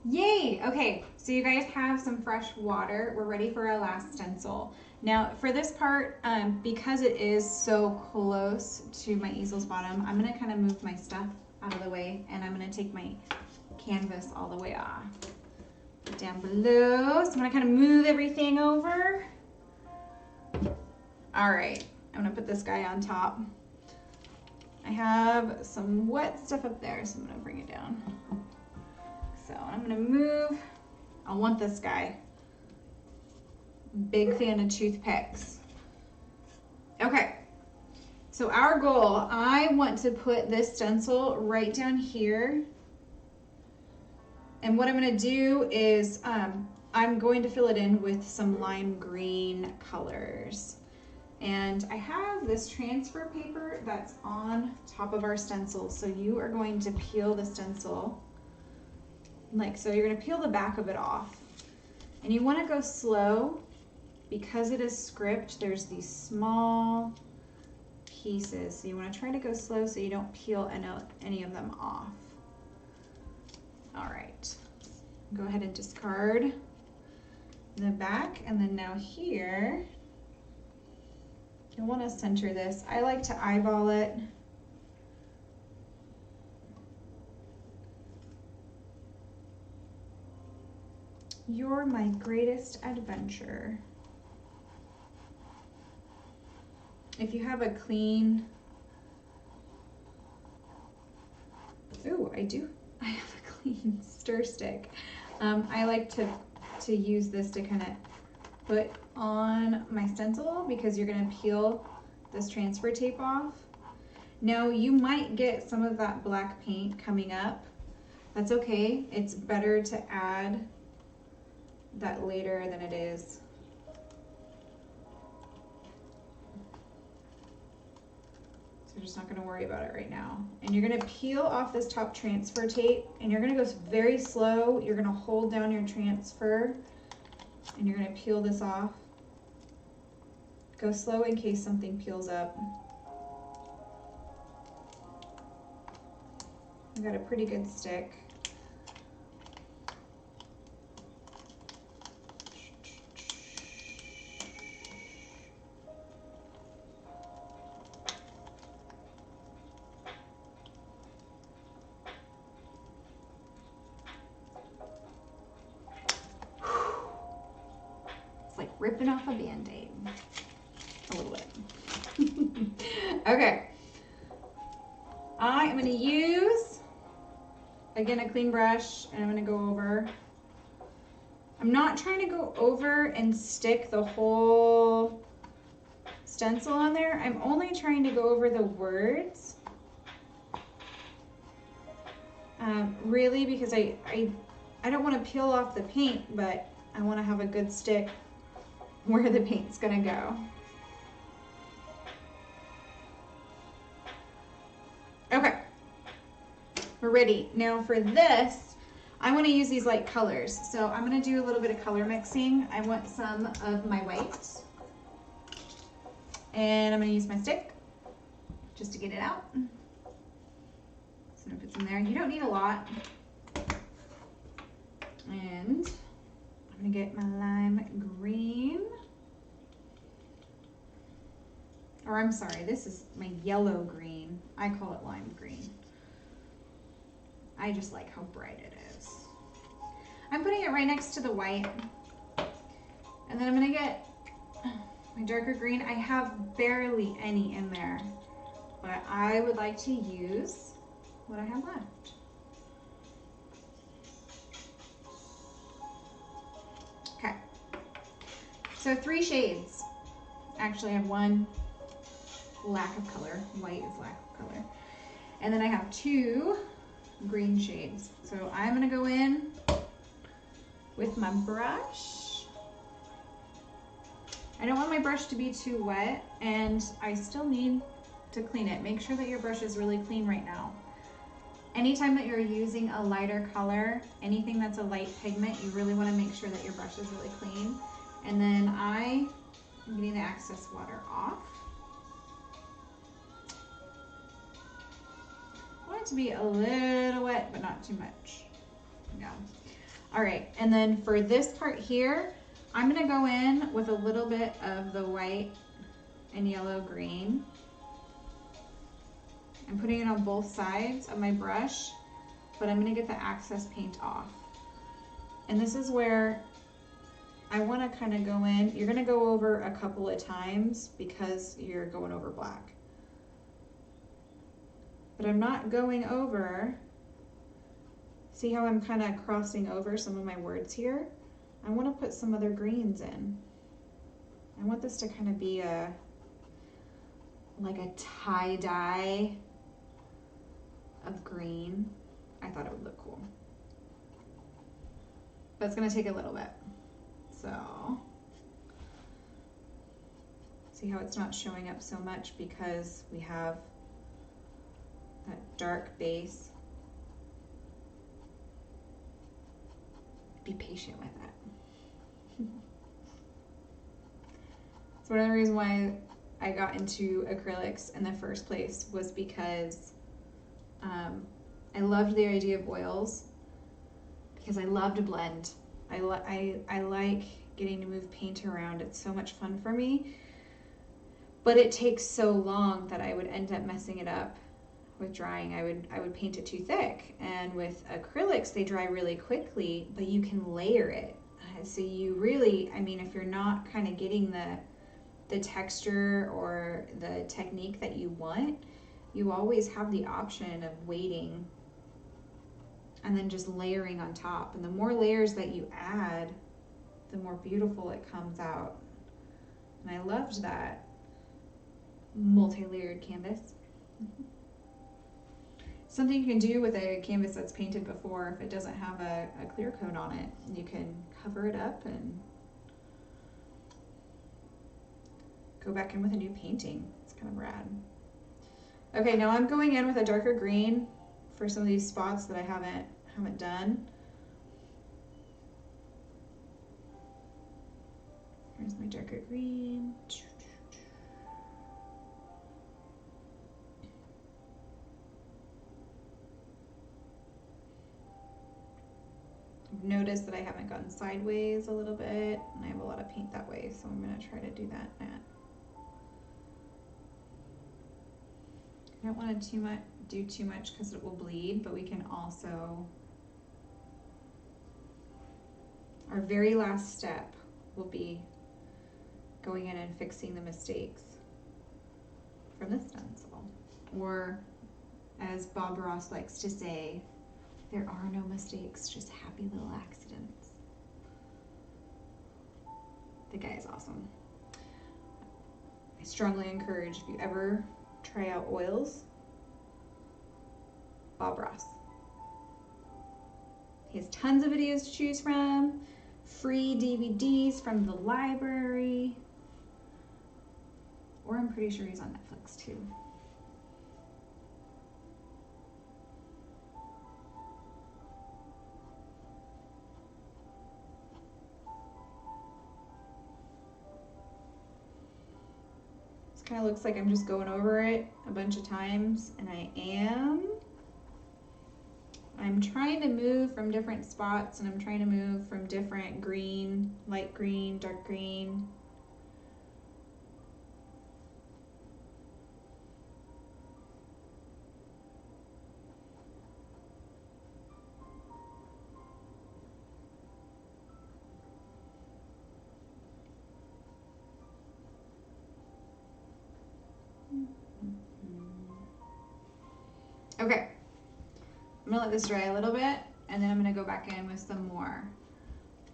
Yay! Okay, so you guys have some fresh water. We're ready for our last stencil. Now for this part, because it is so close to my easel's bottom, I'm gonna kind of move my stuff out of the way, and I'm gonna take my canvas all the way off. Down below, so I'm gonna kind of move everything over. All right, I'm gonna put this guy on top. I have some wet stuff up there, so I'm gonna bring it down. So I'm gonna move, I want this guy. Big fan of toothpicks. Okay, so our goal, I want to put this stencil right down here. And what I'm gonna do is, I'm going to fill it in with some lime green colors. And I have this transfer paper that's on top of our stencil. So you are going to peel the stencil, like so. You're gonna peel the back of it off. And you wanna go slow because it is script. There's these small pieces. So you wanna try to go slow so you don't peel any of them off. All right, go ahead and discard the back. And then now here, you'll want to center this. I like to eyeball it. You're my greatest adventure. If you have a clean, ooh, I have a clean stir stick. I like to use this to kind of put on my stencil because you're going to peel this transfer tape off. Now you might get some of that black paint coming up. That's okay. It's better to add that later than it is. So you're just not going to worry about it right now. And you're going to peel off this top transfer tape, and you're going to go very slow. You're going to hold down your transfer and you're going to peel this off. Go slow in case something peels up. I got a pretty good stick. It's like ripping off a Band-Aid. A little bit. Okay. I am going to use, again, a clean brush, and I'm going to go over. I'm not trying to go over and stick the whole stencil on there. I'm only trying to go over the words. Really, because I don't want to peel off the paint, but I want to have a good stick where the paint's going to go. Okay, we're ready. Now for this, I want to use these light colors. So I'm going to do a little bit of color mixing. I want some of my whites. And I'm going to use my stick just to get it out. So I'm going to put some there. You don't need a lot. And I'm going to get my lime green. Or I'm sorry, this is my yellow green. I call it lime green. I just like how bright it is. I'm putting it right next to the white. And then I'm gonna get my darker green. I have barely any in there, but I would like to use what I have left. Okay, so 3 shades. Actually, I have one lack of color. White is lack of color. And then I have 2 green shades. So I'm gonna go in with my brush. I don't want my brush to be too wet, and I still need to clean it. Make sure that your brush is really clean right now. Anytime that you're using a lighter color, anything that's a light pigment, you really want to make sure that your brush is really clean. And then I am getting the excess water off. I want it to be a little wet, but not too much. Yeah. All right, and then for this part here, I'm gonna go in with a little bit of the white and yellow green. I'm putting it on both sides of my brush, but I'm gonna get the excess paint off. And this is where I wanna kind of go in. You're gonna go over a couple of times because you're going over black. But I'm not going over. See how I'm kind of crossing over some of my words here? I want to put some other greens in. I want this to kind of be like a tie-dye of green. I thought it would look cool. But it's going to take a little bit. So See how it's not showing up so much because we have that dark base. Be patient with that. So one of the reasons why I got into acrylics in the first place was because I loved the idea of oils, because I love to blend. I like getting to move paint around. It's so much fun for me. But it takes so long that I would end up messing it up with drying. I would paint it too thick. And with acrylics, they dry really quickly, but you can layer it. So you really, I mean, if you're not kind of getting the texture or the technique that you want, you always have the option of waiting and then just layering on top. And the more layers that you add, the more beautiful it comes out. And I loved that multi-layered canvas. Something you can do with a canvas that's painted before, if it doesn't have a clear coat on it, you can cover it up and go back in with a new painting. It's kind of rad. Okay, now I'm going in with a darker green for some of these spots that I haven't done. Here's my darker green. I've noticed that I haven't gone sideways a little bit, and I have a lot of paint that way, so I'm going to try to do that now. I don't want to do too much because it will bleed, but we can also, our very last step will be going in and fixing the mistakes from the stencil. Or as Bob Ross likes to say, there are no mistakes, just happy little accidents. The guy is awesome. I strongly encourage, if you ever try out oils, Bob Ross. He has tons of videos to choose from, free DVDs from the library, or I'm pretty sure he's on Netflix too. Kind of looks like I'm just going over it a bunch of times, and I'm trying to move from different spots, and I'm trying to move from different green, light green, dark green. Okay, I'm gonna let this dry a little bit, and then I'm gonna go back in with some more.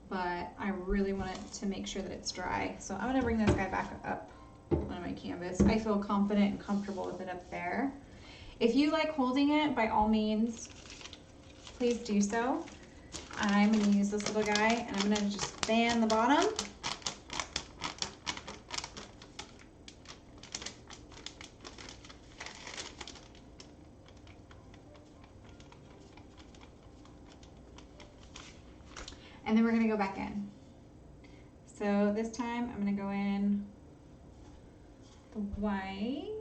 But I really want it to make sure that it's dry. So I'm gonna bring this guy back up on my canvas. I feel confident and comfortable with it up there. If you like holding it, by all means, please do so. I'm gonna use this little guy, and I'm gonna just fan the bottom. And then we're gonna go back in. So this time I'm gonna go in the white.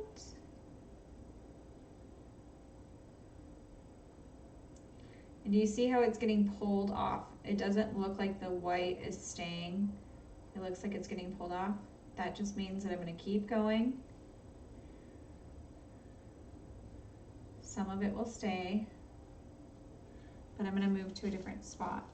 And do you see how it's getting pulled off? It doesn't look like the white is staying. It looks like it's getting pulled off. That just means that I'm gonna keep going. Some of it will stay, but I'm gonna move to a different spot.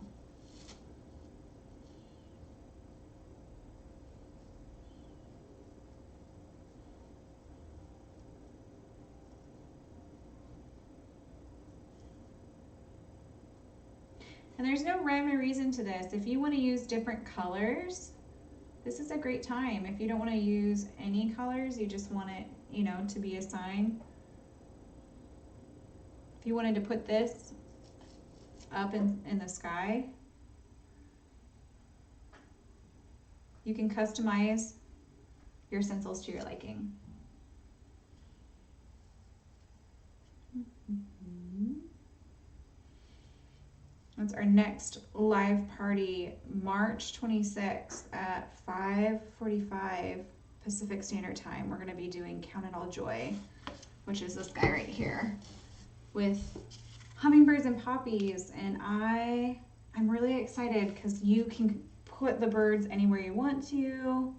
And there's no rhyme or reason to this. If you want to use different colors, this is a great time. If you don't want to use any colors, you just want it, you know, to be a sign. If you wanted to put this up in the sky, you can customize your stencils to your liking. That's our next live party, March 26th at 5:45 Pacific Standard Time. We're going to be doing Count It All Joy, which is this guy right here with hummingbirds and poppies. And I'm really excited because you can put the birds anywhere you want to.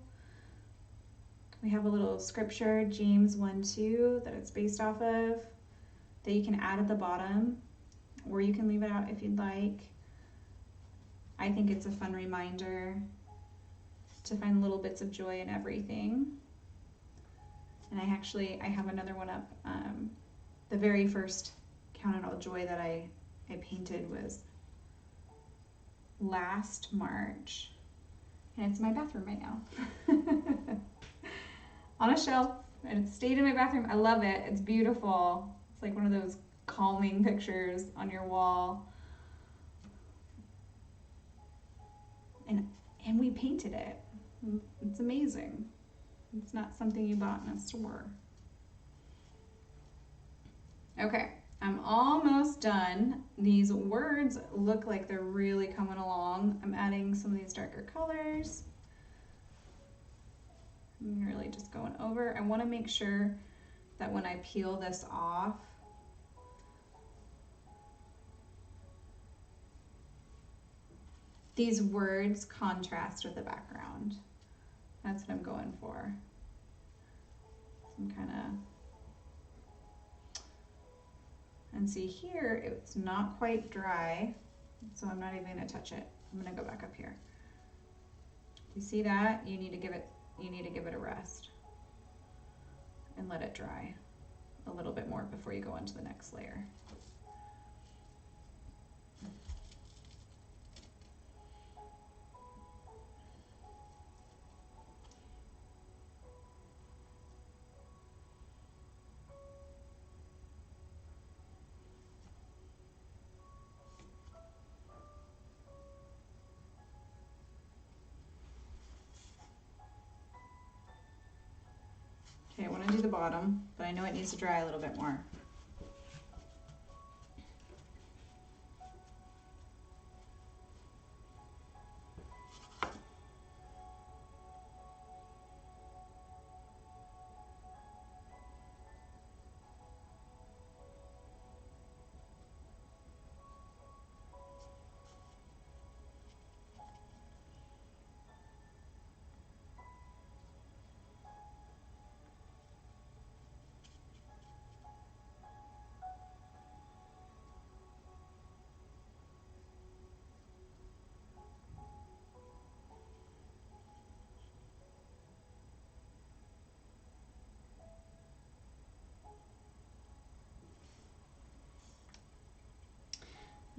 We have a little scripture, James 1:2, that it's based off of, that you can add at the bottom, or you can leave it out if you'd like. I think it's a fun reminder to find little bits of joy in everything. And I have another one up. The very first Count It All Joy that I painted was last March, and it's in my bathroom right now. On a shelf, and it stayed in my bathroom. I love it. It's beautiful. It's like one of those calming pictures on your wall. And we painted it. It's amazing. It's not something you bought in a store. Okay, I'm almost done. These words look like they're really coming along. I'm adding some of these darker colors. I'm really just going over. I want to make sure that when I peel this off, these words contrast with the background. That's what I'm going for. Some kind of, and see here, it's not quite dry, so I'm not even gonna touch it. I'm gonna go back up here. You see that? You need to give it a rest and let it dry a little bit more before you go on to the next layer. Okay, I want to do the bottom, but I know it needs to dry a little bit more.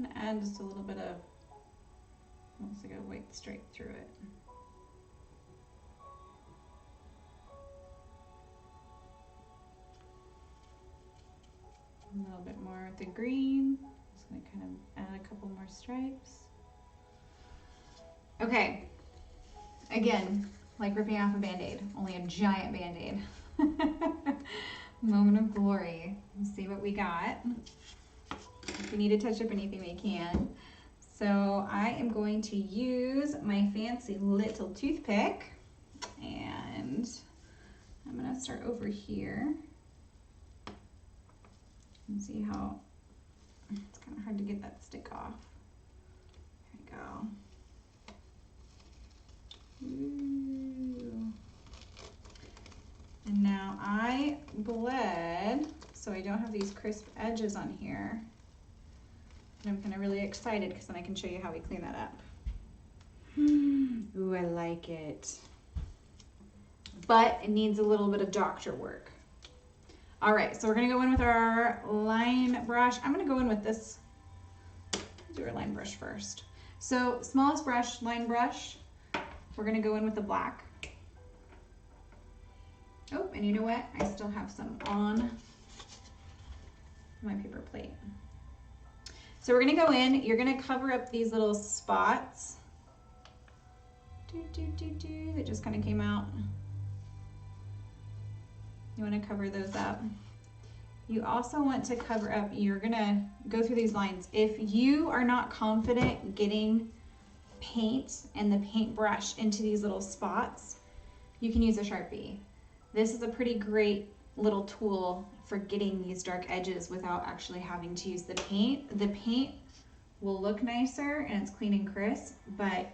I'm gonna add just a little bit of, almost like a white stripe through it. A little bit more with the green. Just gonna kind of add a couple more stripes. Okay, again, like ripping off a Band-Aid, only a giant Band-Aid. Moment of glory. Let's see what we got. If we need to touch up anything, we can. So I am going to use my fancy little toothpick, and I'm going to start over here and see how it's kind of hard to get that stick off. There we go. Ooh. And now I bled, so I don't have these crisp edges on here. And I'm kind of really excited because then I can show you how we clean that up. Ooh, I like it. But it needs a little bit of doctor work. All right, so we're gonna go in with our line brush. I'm gonna go in with this, do our line brush first. So smallest brush, line brush. We're gonna go in with the black. Oh, and you know what? I still have some on my paper plate. So we're gonna go in, you're gonna cover up these little spots that just kind of came out. You want to cover those up. You also want to cover up, you're gonna go through these lines. If you are not confident getting paint and the paintbrush into these little spots, you can use a Sharpie. This is a pretty great little tool for getting these dark edges without actually having to use the paint. The paint will look nicer and it's clean and crisp, but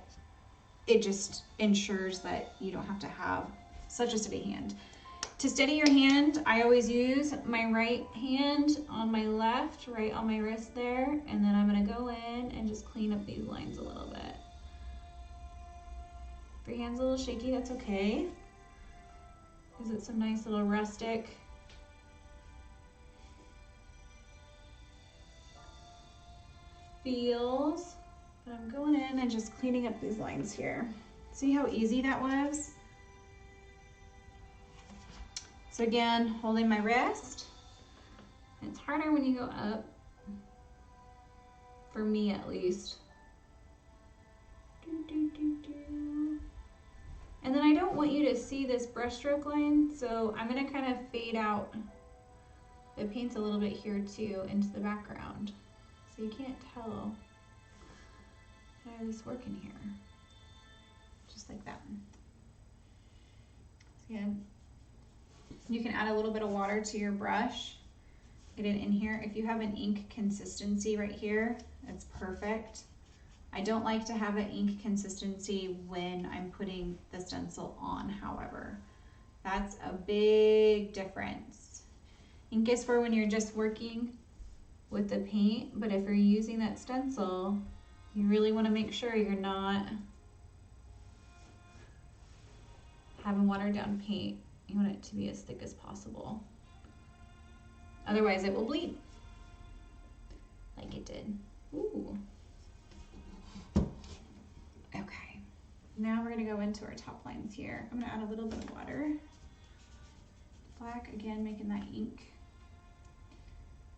it just ensures that you don't have to have such a steady hand. To steady your hand, I always use my right hand on my left, right on my wrist there, and then I'm gonna go in and just clean up these lines a little bit. If your hand's a little shaky, that's okay. Gives it some nice little rustic feels. But I'm going in and just cleaning up these lines here. See how easy that was? So again, holding my wrist. It's harder when you go up, for me at least. And then I don't want you to see this brushstroke line, so I'm gonna kind of fade out the paint's a little bit here too into the background. So you can't tell how this working here. Just like that. So yeah. You can add a little bit of water to your brush, get it in here. If you have an ink consistency right here, it's perfect. I don't like to have an ink consistency when I'm putting the stencil on, however. That's a big difference. Ink is for when you're just working with the paint, but if you're using that stencil, you really want to make sure you're not having watered down paint. You want it to be as thick as possible. Otherwise it will bleed. Like it did. Ooh. Okay. Now we're gonna go into our top lines here. I'm gonna add a little bit of water. Black, again, making that ink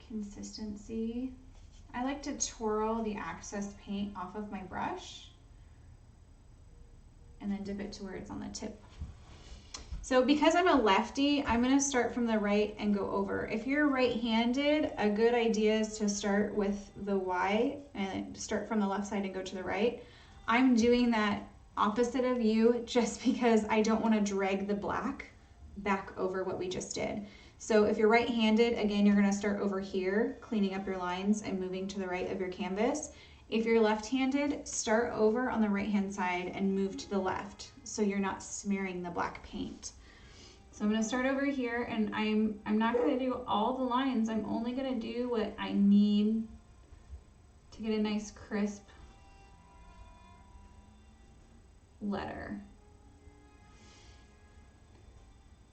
consistency. I like to twirl the excess paint off of my brush and then dip it to where it's on the tip. So because I'm a lefty, I'm gonna start from the right and go over. If you're right-handed, a good idea is to start with the Y and start from the left side and go to the right. I'm doing that opposite of you just because I don't wanna drag the black back over what we just did. So if you're right-handed, again, you're gonna start over here, cleaning up your lines and moving to the right of your canvas. If you're left-handed, start over on the right-hand side and move to the left so you're not smearing the black paint. So I'm gonna start over here, and I'm not gonna do all the lines. I'm only gonna do what I need to get a nice crisp letter.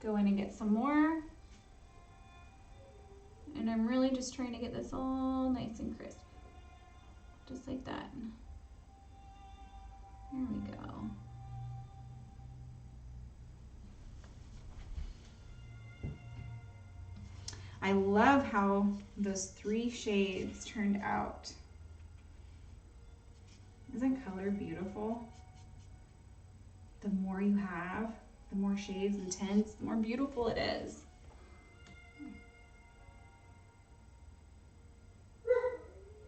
Go in and get some more. And I'm really just trying to get this all nice and crisp. Just like that. There we go. I love how those 3 shades turned out. Isn't color beautiful? The more you have, the more shades and tints, the more beautiful it is.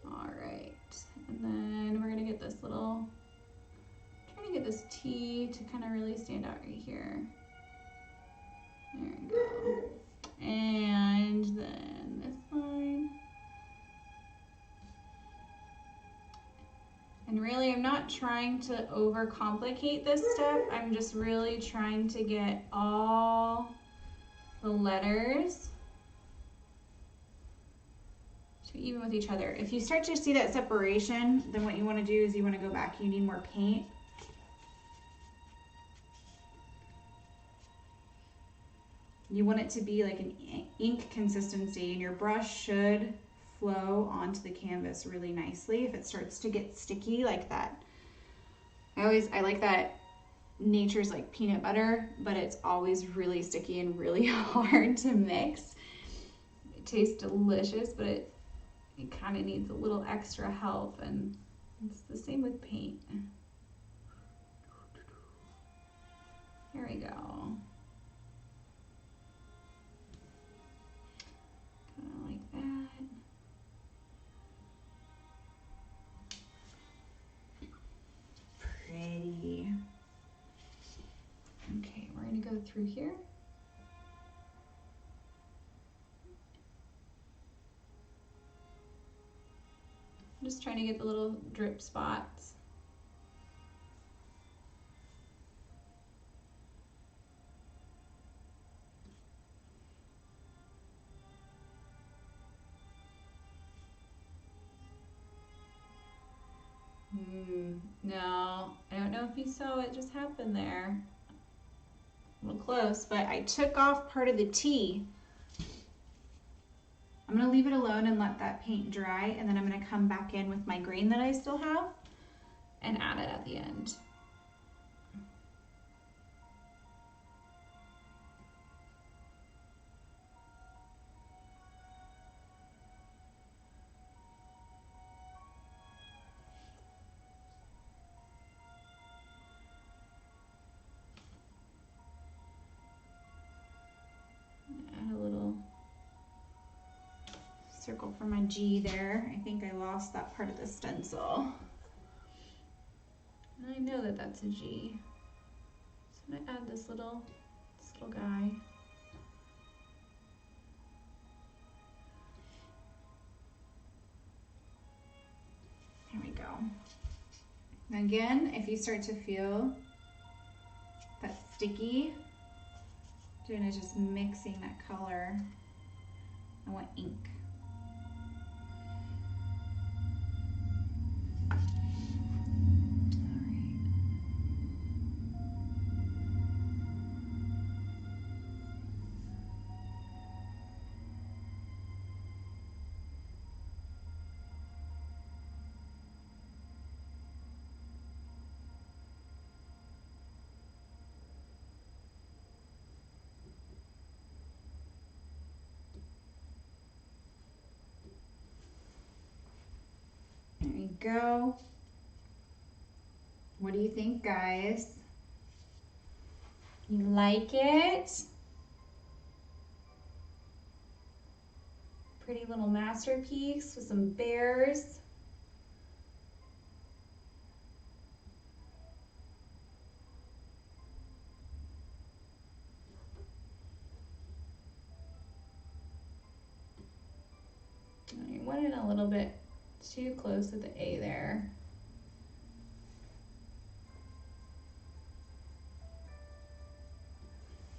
All right, and then we're gonna get this little, trying to get this T to kind of really stand out right here. There we go. And then this line. And really, I'm not trying to overcomplicate this step. I'm just really trying to get all the letters to be even with each other. If you start to see that separation, then what you want to do is you want to go back. You need more paint. You want it to be like an ink consistency, and your brush should flow onto the canvas really nicely. If it starts to get sticky like that, I like that nature's like peanut butter, but it's always really sticky and really hard to mix. It tastes delicious, but it kind of needs a little extra help, and it's the same with paint. Here we go. through here. I'm just trying to get the little drip spots. No, I don't know if you saw what just happened there. A little close, but I took off part of the tea. I'm gonna leave it alone and let that paint dry, and then I'm gonna come back in with my green that I still have and add it at the end. Add a little circle for my G there. I think I lost that part of the stencil. And I know that that's a G. So I'm gonna add this little guy. There we go. And again, if you start to feel that sticky, doing is just mixing that color. I want ink. There you go. What do you think, guys? You like it? Pretty little masterpiece with some bears. You went in a little bit too close to the A there.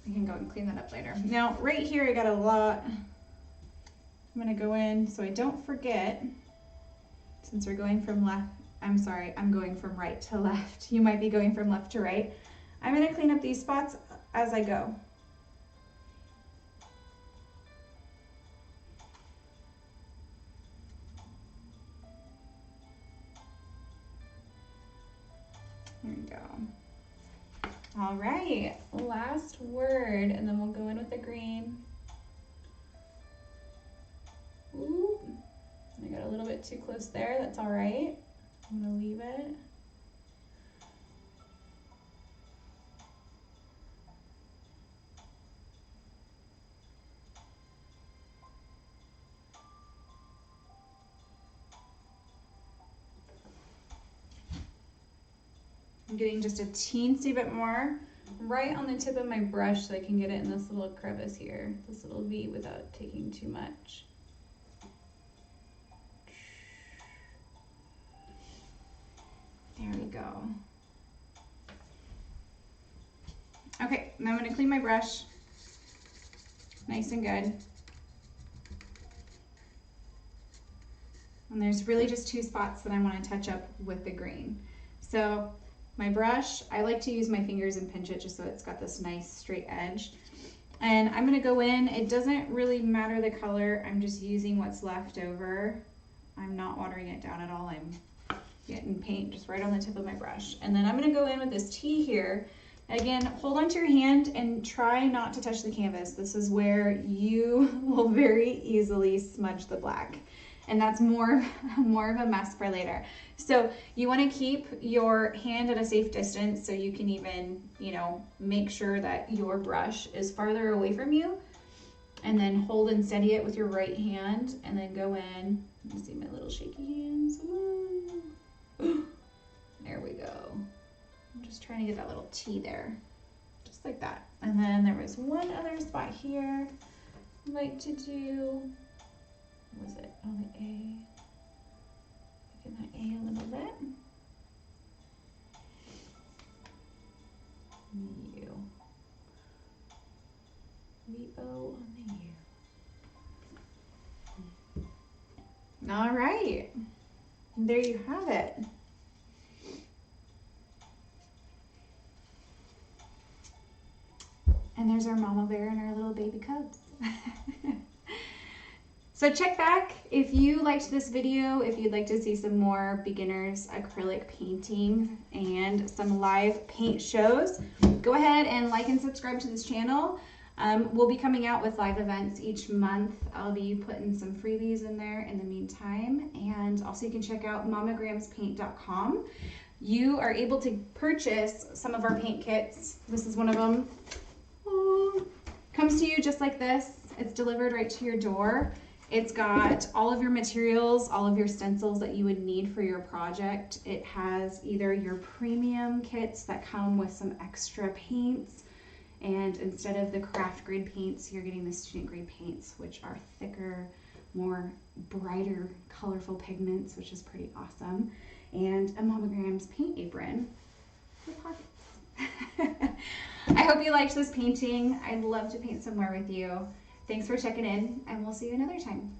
I can go and clean that up later. Now, right here, I got a lot. I'm gonna go in so I don't forget, since we're going from left, I'm sorry, I'm going from right to left. You might be going from left to right. I'm gonna clean up these spots as I go. There we go. All right, last word, and then we'll go in with the green. Ooh, I got a little bit too close there, that's all right. I'm gonna leave it. I'm getting just a teensy bit more right on the tip of my brush so I can get it in this little crevice here, this little V, without taking too much. There we go. Okay, now I'm gonna clean my brush nice and good. And there's really just two spots that I want to touch up with the green. So my brush, I like to use my fingers and pinch it just so it's got this nice straight edge. And I'm gonna go in, it doesn't really matter the color, I'm just using what's left over. I'm not watering it down at all, I'm getting paint just right on the tip of my brush. And then I'm gonna go in with this tea here. Again, hold onto your hand and try not to touch the canvas. This is where you will very easily smudge the black. And that's more of a mess for later. So you want to keep your hand at a safe distance so you can even, you know, make sure that your brush is farther away from you, and then hold and steady it with your right hand, and then go in. You see my little shaky hands. Woo. There we go. I'm just trying to get that little T there. Just just like that. And then there was one other spot here I'd like to do. What was it? Oh, the A. Look at that A a little bit. U. V-O on the U. All right. And there you have it. And there's our mama bear and our little baby cubs. So check back if you liked this video, if you'd like to see some more beginners acrylic painting and some live paint shows. Go ahead and like and subscribe to this channel. We'll be coming out with live events each month. I'll be putting some freebies in there in the meantime. And also you can check out mamagramspaint.com. You are able to purchase some of our paint kits. This is one of them. Comes to you just like this. It's delivered right to your door. It's got all of your materials, all of your stencils that you would need for your project. It has either your premium kits that come with some extra paints, and instead of the craft grade paints, you're getting the student grade paints, which are thicker, more brighter, colorful pigments, which is pretty awesome. And a Mama Grams paint apron with pockets. I hope you liked this painting. I'd love to paint some more with you. Thanks for checking in, and we'll see you another time.